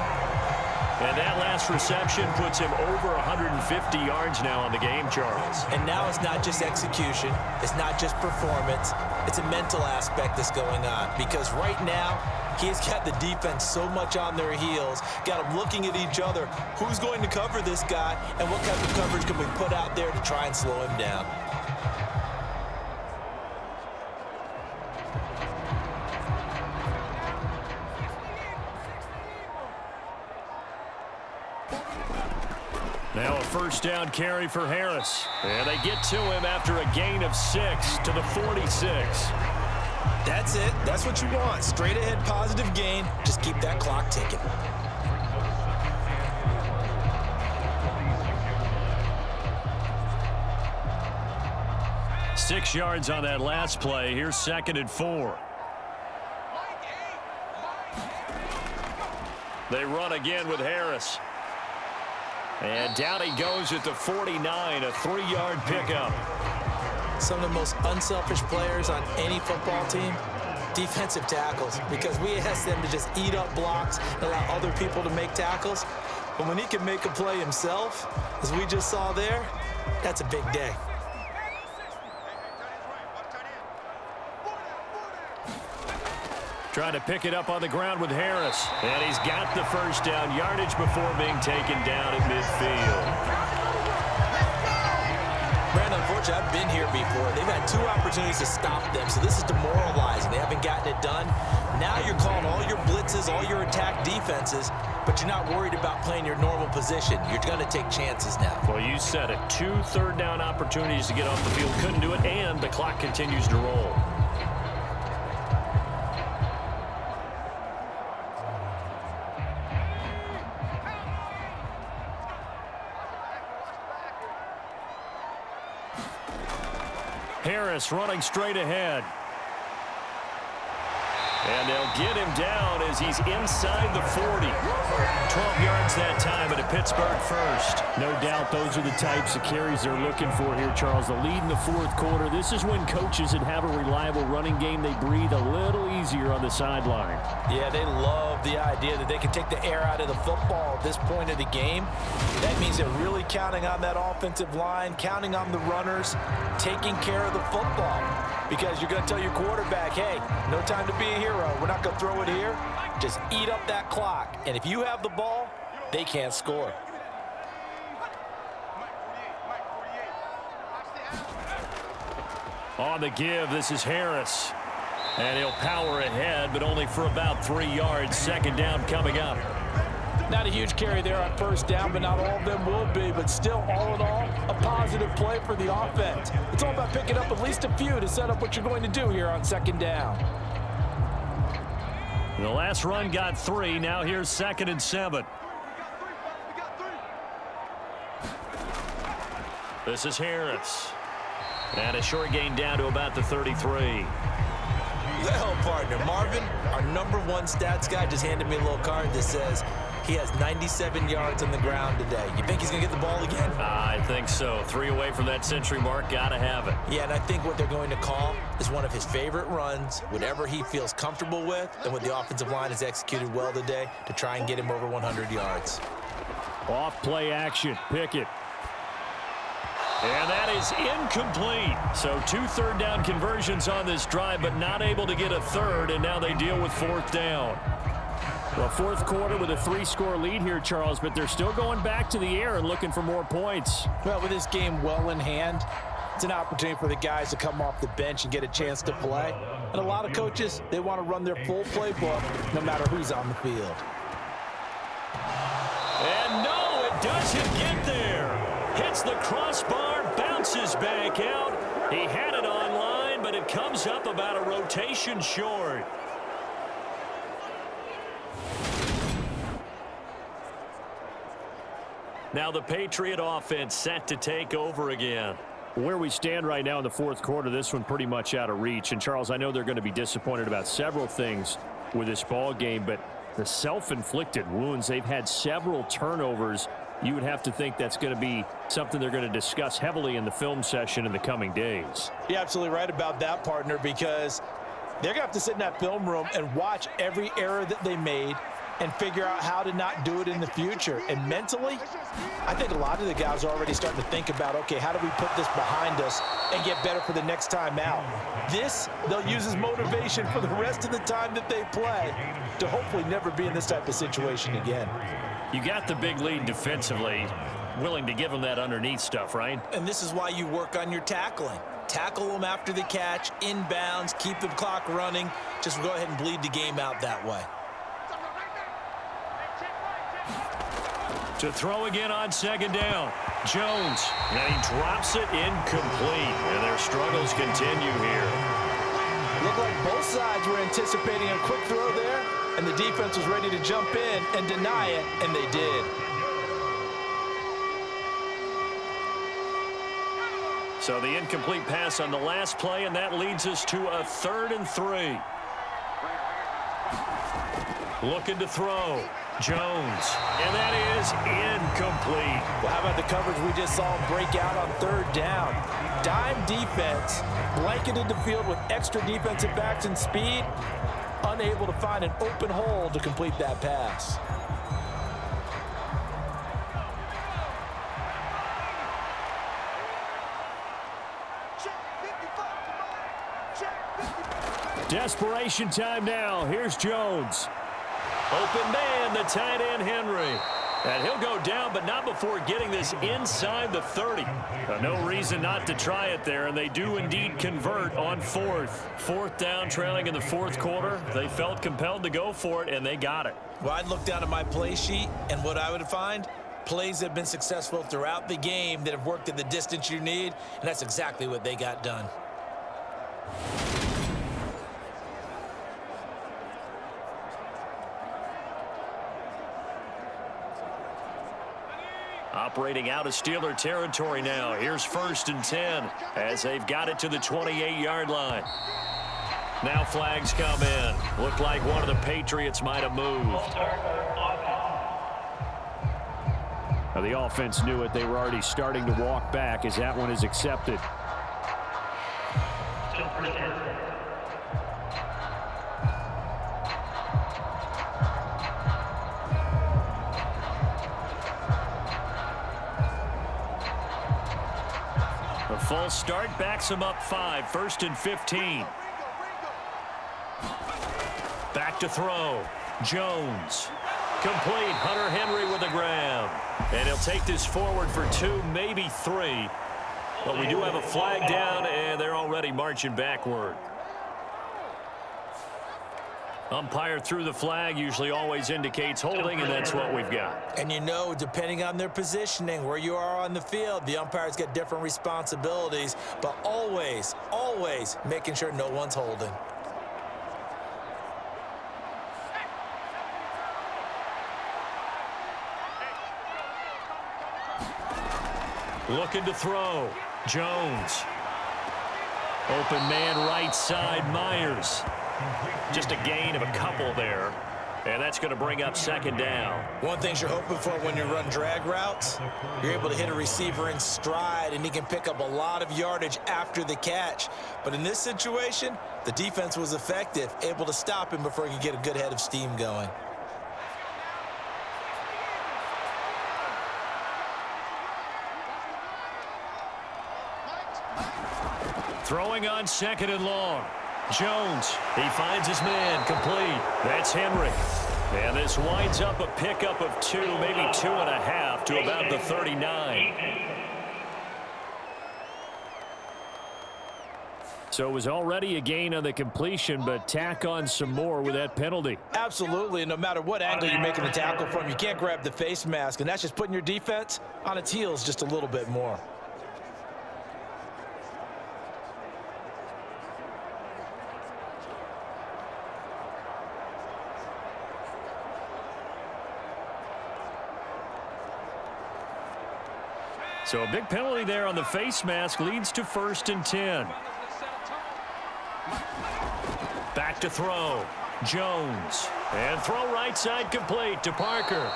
Speaker 5: And that last reception puts him over 150 yards now on the game, Charles.
Speaker 3: And now it's not just execution. It's not just performance. It's a mental aspect that's going on. Because right now, he's got the defense so much on their heels, got them looking at each other. Who's going to cover this guy, and what kind of coverage can we put out there to try and slow him down?
Speaker 5: Now a first down carry for Harris. And they get to him after a gain of 6 to the 46.
Speaker 3: That's it. That's what you want. Straight ahead positive gain. Just keep that clock ticking.
Speaker 5: Six yards on that last play. Here's 2nd and 4. They run again with Harris. And down he goes at the 49, a 3-yard pickup.
Speaker 3: Some of the most unselfish players on any football team, defensive tackles, because we ask them to just eat up blocks and allow other people to make tackles. But when he can make a play himself, as we just saw there, that's a big day.
Speaker 5: Trying to pick it up on the ground with Harris. And he's got the first down, yardage before being taken down at midfield.
Speaker 3: Brandon, unfortunately, I've been here before. They've had 2 opportunities to stop them, so this is demoralizing. They haven't gotten it done. Now you're calling all your blitzes, all your attack defenses, but you're not worried about playing your normal position. You're going to take chances now.
Speaker 5: Well, you said it. 2 third-down opportunities to get off the field. Couldn't do it, and the clock continues to roll. Harris running straight ahead. And they'll get him down as he's inside the 40. 12 yards that time, and a Pittsburgh first.
Speaker 2: No doubt those are the types of carries they're looking for here, Charles. The lead in the fourth quarter. This is when coaches that have a reliable running game, they breathe a little easier on the sideline.
Speaker 3: Yeah, they love the idea that they can take the air out of the football at this point of the game. That means they're really counting on that offensive line, counting on the runners, taking care of the football. Because you're going to tell your quarterback, hey, no time to be a hero. We're not going to throw it here. Just eat up that clock. And if you have the ball, they can't score.
Speaker 5: On the give, this is Harris. And he'll power ahead, but only for about 3 yards. 2nd down coming up.
Speaker 3: Not a huge carry there on first down, but not all of them will be. But still, all in all, a positive play for the offense. It's all about picking up at least a few to set up what you're going to do here on 2nd down.
Speaker 5: The last run got 3. Now here's 2nd and 7. This is Harris. And a short gain down to about the 33.
Speaker 3: Well, partner, Marvin, our #1 stats guy just handed me a little card that says he has 97 yards on the ground today. You think he's going to get the ball again?
Speaker 5: I think so. 3 away from that century mark. Got to have it.
Speaker 3: Yeah, and I think what they're going to call is one of his favorite runs, whatever he feels comfortable with, and what the offensive line has executed well today to try and get him over 100 yards.
Speaker 2: Off play action. Pickett.
Speaker 5: And that is incomplete. So 2 third-down conversions on this drive, but not able to get a third, and now they deal with 4th down.
Speaker 2: Well, 4th quarter with a 3-score lead here, Charles, but they're still going back to the air and looking for more points.
Speaker 3: Well, with this game well in hand, it's an opportunity for the guys to come off the bench and get a chance to play. And a lot of coaches, they want to run their full playbook no matter who's on the field.
Speaker 5: And no, it doesn't get there. Hits the crossbar, bounces back out. He had it on line, but it comes up about a rotation short. Now the Patriot offense set to take over again.
Speaker 2: Where we stand right now in the 4th quarter, this one pretty much out of reach. And, Charles, I know they're going to be disappointed about several things with this ball game, but the self-inflicted wounds, they've had several turnovers. You would have to think that's going to be something they're going to discuss heavily in the film session in the coming days.
Speaker 3: You're absolutely right about that, partner, because they're going to have to sit in that film room and watch every error that they made and figure out how to not do it in the future. And mentally, I think a lot of the guys are already starting to think about, okay, how do we put this behind us and get better for the next time out? This, they'll use as motivation for the rest of the time that they play to hopefully never be in this type of situation again.
Speaker 5: You got the big lead defensively, willing to give them that underneath stuff, right?
Speaker 3: And this is why you work on your tackling. Tackle them after the catch, inbounds, keep the clock running. Just go ahead and bleed the game out that way.
Speaker 5: To throw again on 2nd down. Jones, and he drops it incomplete. And their struggles continue here.
Speaker 3: Looked like both sides were anticipating a quick throw there, and the defense was ready to jump in and deny it, and they did.
Speaker 5: So the incomplete pass on the last play, and that leads us to a 3rd and 3. Looking to throw. Jones, and that is incomplete.
Speaker 3: Well, how about the coverage we just saw break out on 3rd down? Dime defense, blanketed the field with extra defensive backs and speed, unable to find an open hole to complete that pass.
Speaker 2: Desperation time now. Here's Jones.
Speaker 5: Open man, the tight end, Henry. And he'll go down, but not before getting this inside the 30. No reason not to try it there, and they do indeed convert on 4th. 4th down, trailing in the 4th quarter. They felt compelled to go for it, and they got it.
Speaker 3: Well, I'd look down at my play sheet, and what I would find, plays that have been successful throughout the game that have worked at the distance you need, and that's exactly what they got done.
Speaker 5: Operating out of Steeler territory now. Here's 1st and 10 as they've got it to the 28-yard line. Now flags come in. Looked like one of the Patriots might have moved.
Speaker 2: Now the offense knew it. They were already starting to walk back as that one is accepted.
Speaker 5: The false start backs him up 5. 1st and 15. Back to throw. Jones. Complete. Hunter Henry with the grab. And he'll take this forward for 2, maybe 3. But we do have a flag down, and they're already marching backward. Umpire threw the flag, usually always indicates holding, and that's what we've got.
Speaker 3: And you know, depending on their positioning, where you are on the field, the umpire's got different responsibilities, but always, always making sure no one's holding.
Speaker 5: Looking to throw. Jones. Open man right side, Myers. Just a gain of a couple there. And that's going to bring up second down.
Speaker 3: One thing you're hoping for when you run drag routes, you're able to hit a receiver in stride, and he can pick up a lot of yardage after the catch. But in this situation, the defense was effective, able to stop him before he could get a good head of steam going.
Speaker 5: Throwing on second and long. Jones, he finds his man, complete. That's Henry. And this winds up a pickup of 2, maybe 2.5 to about the 39.
Speaker 2: So it was already a gain on the completion, but tack on some more with that penalty.
Speaker 3: Absolutely, and no matter what angle you're making the tackle from, you can't grab the face mask, and that's just putting your defense on its heels just a little bit more.
Speaker 2: So a big penalty there on the face mask leads to 1st and 10.
Speaker 5: Back to throw. Jones. And throw right side complete to Parker.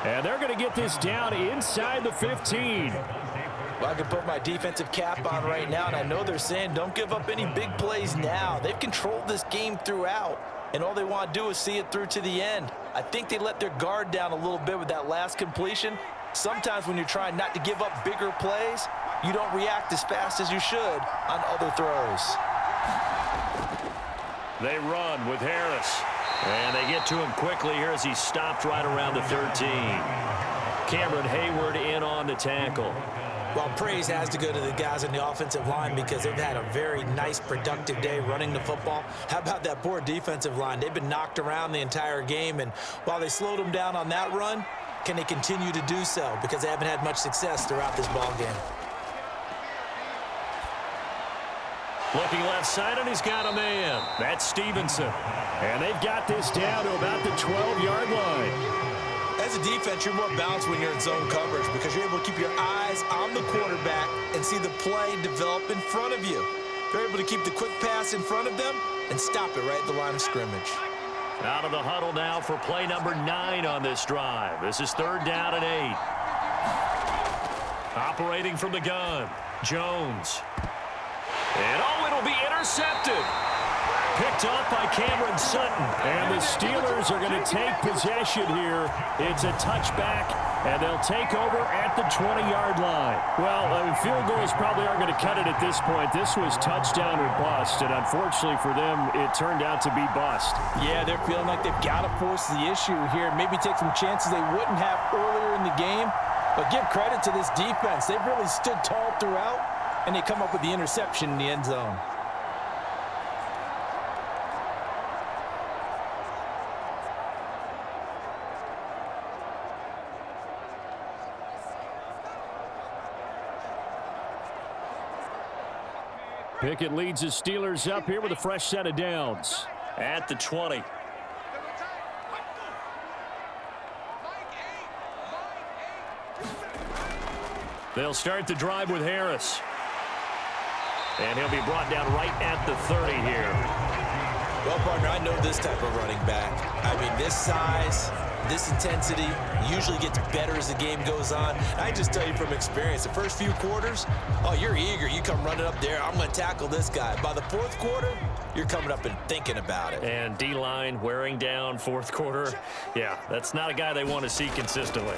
Speaker 2: And they're going to get this down inside the 15.
Speaker 3: Well, I can put my defensive cap on right now, and I know they're saying don't give up any big plays now. They've controlled this game throughout, and all they want to do is see it through to the end. I think they let their guard down a little bit with that last completion. Sometimes when you're trying not to give up bigger plays, you don't react as fast as you should on other throws.
Speaker 5: They run with Harris. And they get to him quickly here as he stopped right around the 13. Cameron Hayward in on the tackle.
Speaker 3: Well, praise has to go to the guys on the offensive line because they've had a very nice, productive day running the football. How about that poor defensive line? They've been knocked around the entire game, and while they slowed them down on that run, can they continue to do so? Because they haven't had much success throughout this ball game.
Speaker 5: Looking left side, and he's got a man. That's Stevenson.
Speaker 2: And they've got this down to about the 12-yard line.
Speaker 3: As a defense, you're more balanced when you're in zone coverage because you're able to keep your eyes on the quarterback and see the play develop in front of you. They're able to keep the quick pass in front of them and stop it right at the line of scrimmage.
Speaker 5: Out of the huddle now for play number 9 on this drive. This is 3rd down and 8. Operating from the gun, Jones. And it'll be intercepted.
Speaker 2: Picked off by Cameron Sutton. And the Steelers are going to take possession here. It's a touchback, and they'll take over at the 20-yard line. Well, field goals probably aren't going to cut it at this point. This was touchdown or bust, and unfortunately for them, it turned out to be bust.
Speaker 3: Yeah, they're feeling like they've got to force the issue here. Maybe take some chances they wouldn't have earlier in the game. But give credit to this defense. They've really stood tall throughout, and they come up with the interception in the end zone.
Speaker 2: Pickett leads the Steelers up here with a fresh set of downs.
Speaker 5: At the 20. They'll start the drive with Harris. And he'll be brought down right at the 30 here.
Speaker 3: Well, partner, I know this type of running back. I mean, this size, this intensity usually gets better as the game goes on. I just tell you from experience, the first few quarters, oh, you're eager. You come running up there, I'm going to tackle this guy. By the 4th quarter, you're coming up and thinking about it.
Speaker 5: And D-line wearing down 4th quarter. Yeah, that's not a guy they want to see consistently.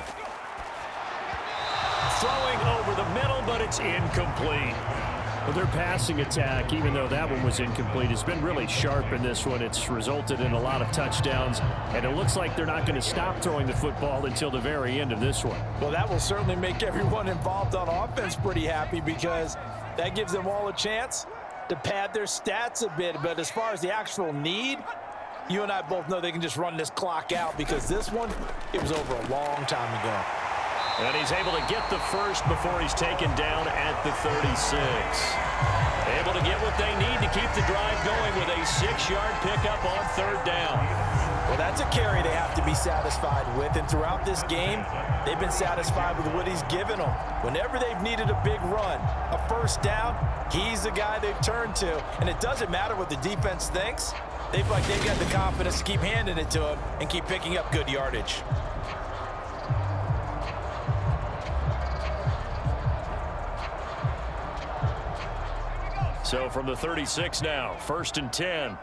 Speaker 5: Throwing over the middle, but it's incomplete.
Speaker 2: Well, their passing attack, even though that one was incomplete, has been really sharp in this one. It's resulted in a lot of touchdowns, and it looks like they're not going to stop throwing the football until the very end of this one.
Speaker 3: Well, that will certainly make everyone involved on offense pretty happy because that gives them all a chance to pad their stats a bit. But as far as the actual need, you and I both know they can just run this clock out because this one, it was over a long time ago.
Speaker 5: And he's able to get the first before he's taken down at the 36. Able to get what they need to keep the drive going with a 6-yard pickup on 3rd down.
Speaker 3: Well, that's a carry they have to be satisfied with, and throughout this game, they've been satisfied with what he's given them. Whenever they've needed a big run, a first down, he's the guy they've turned to, and it doesn't matter what the defense thinks. They've got the confidence to keep handing it to him and keep picking up good yardage.
Speaker 5: So from the 36 now, 1st and 10.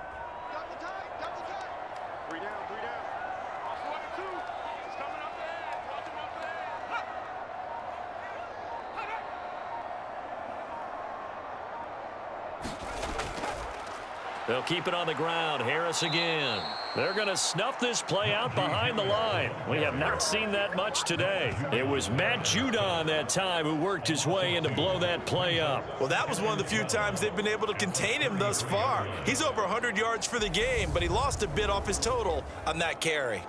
Speaker 5: They'll keep it on the ground. Harris again. They're going to snuff this play out behind the line. We have not seen that much today. It was Matt Judon that time who worked his way in to blow that play up.
Speaker 4: Well, that was one of the few times they've been able to contain him thus far. He's over 100 yards for the game, but he lost a bit off his total on that carry.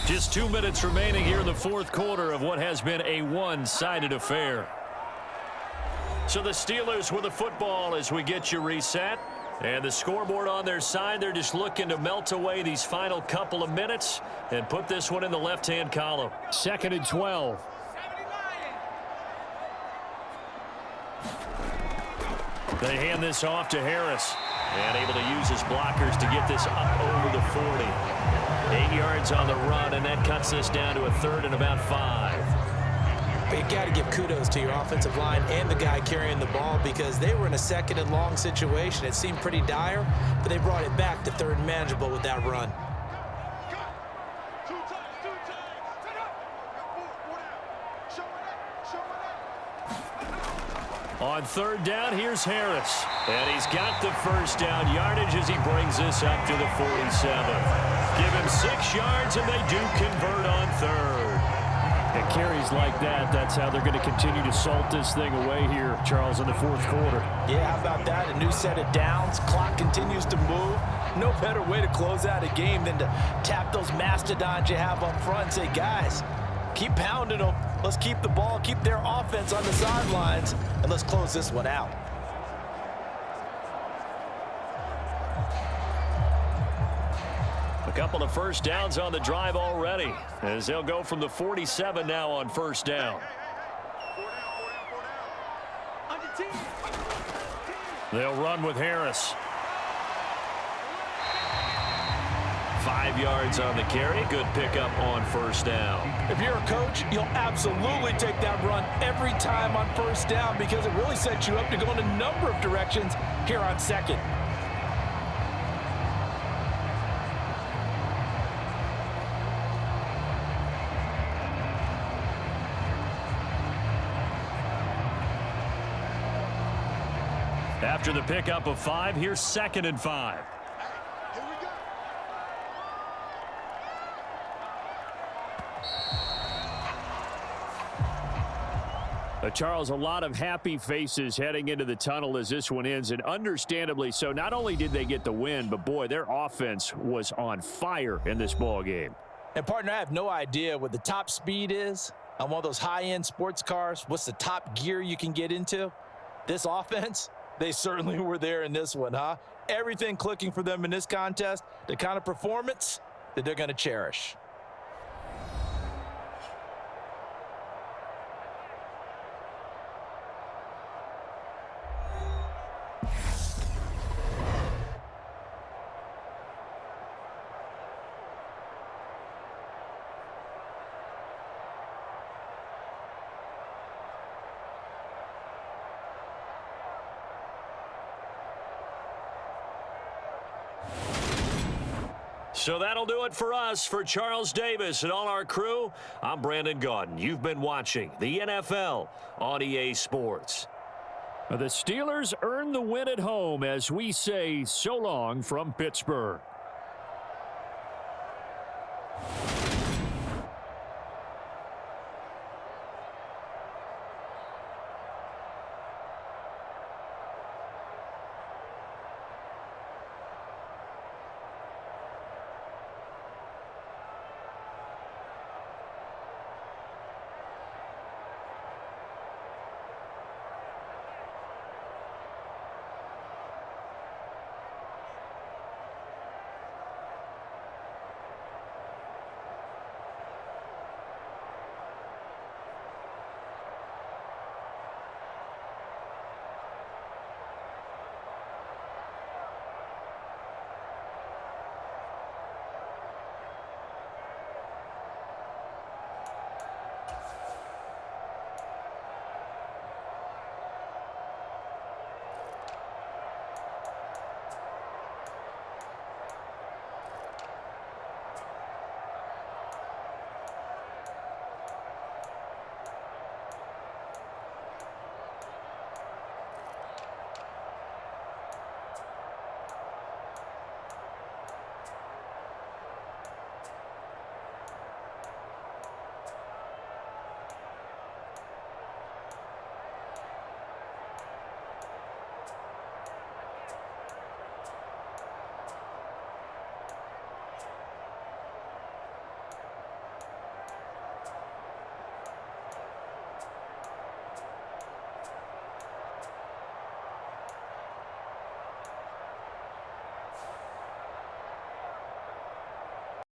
Speaker 5: Just 2 minutes remaining here in the 4th quarter of what has been a one-sided affair. So the Steelers with the football as we get you reset. And the scoreboard on their side, they're just looking to melt away these final couple of minutes and put this one in the left-hand column.
Speaker 2: 2nd and 12.
Speaker 5: They hand this off to Harris. And able to use his blockers to get this up over the 40. 8 yards on the run, and that cuts this down to a 3rd and about 5.
Speaker 3: But you got to give kudos to your offensive line and the guy carrying the ball because they were in a 2nd and long situation. It seemed pretty dire, but they brought it back to 3rd and manageable with that run.
Speaker 5: On 3rd down, here's Harris. And he's got the first down yardage as he brings this up to the 47. Give him 6 yards, and they do convert on 3rd.
Speaker 2: And carries like that, that's how they're going to continue to salt this thing away here, Charles, in the 4th quarter.
Speaker 3: Yeah, how about that? A new set of downs. Clock continues to move. No better way to close out a game than to tap those mastodons you have up front and say, guys, keep pounding them. Let's keep the ball, keep their offense on the sidelines, and let's close this one out.
Speaker 5: A couple of first downs on the drive already as they'll go from the 47 now on 1st down. They'll run with Harris. 5 yards on the carry. Good pickup on 1st down.
Speaker 3: If you're a coach, you'll absolutely take that run every time on 1st down because it really sets you up to go in a number of directions here on 2nd.
Speaker 5: After the pickup of 5, here's 2nd and 5.
Speaker 2: Charles, a lot of happy faces heading into the tunnel as this one ends, and understandably so. Not only did they get the win, but boy, their offense was on fire in this ball game.
Speaker 3: And partner, I have no idea what the top speed is on one of those high-end sports cars. What's the top gear you can get into? This offense, they certainly were there in this one, huh? Everything clicking for them in this contest, the kind of performance that they're going to cherish.
Speaker 5: So that'll do it for us. For Charles Davis and all our crew, I'm Brandon Gaudin. You've been watching the NFL on EA Sports.
Speaker 2: The Steelers earn the win at home as we say so long from Pittsburgh.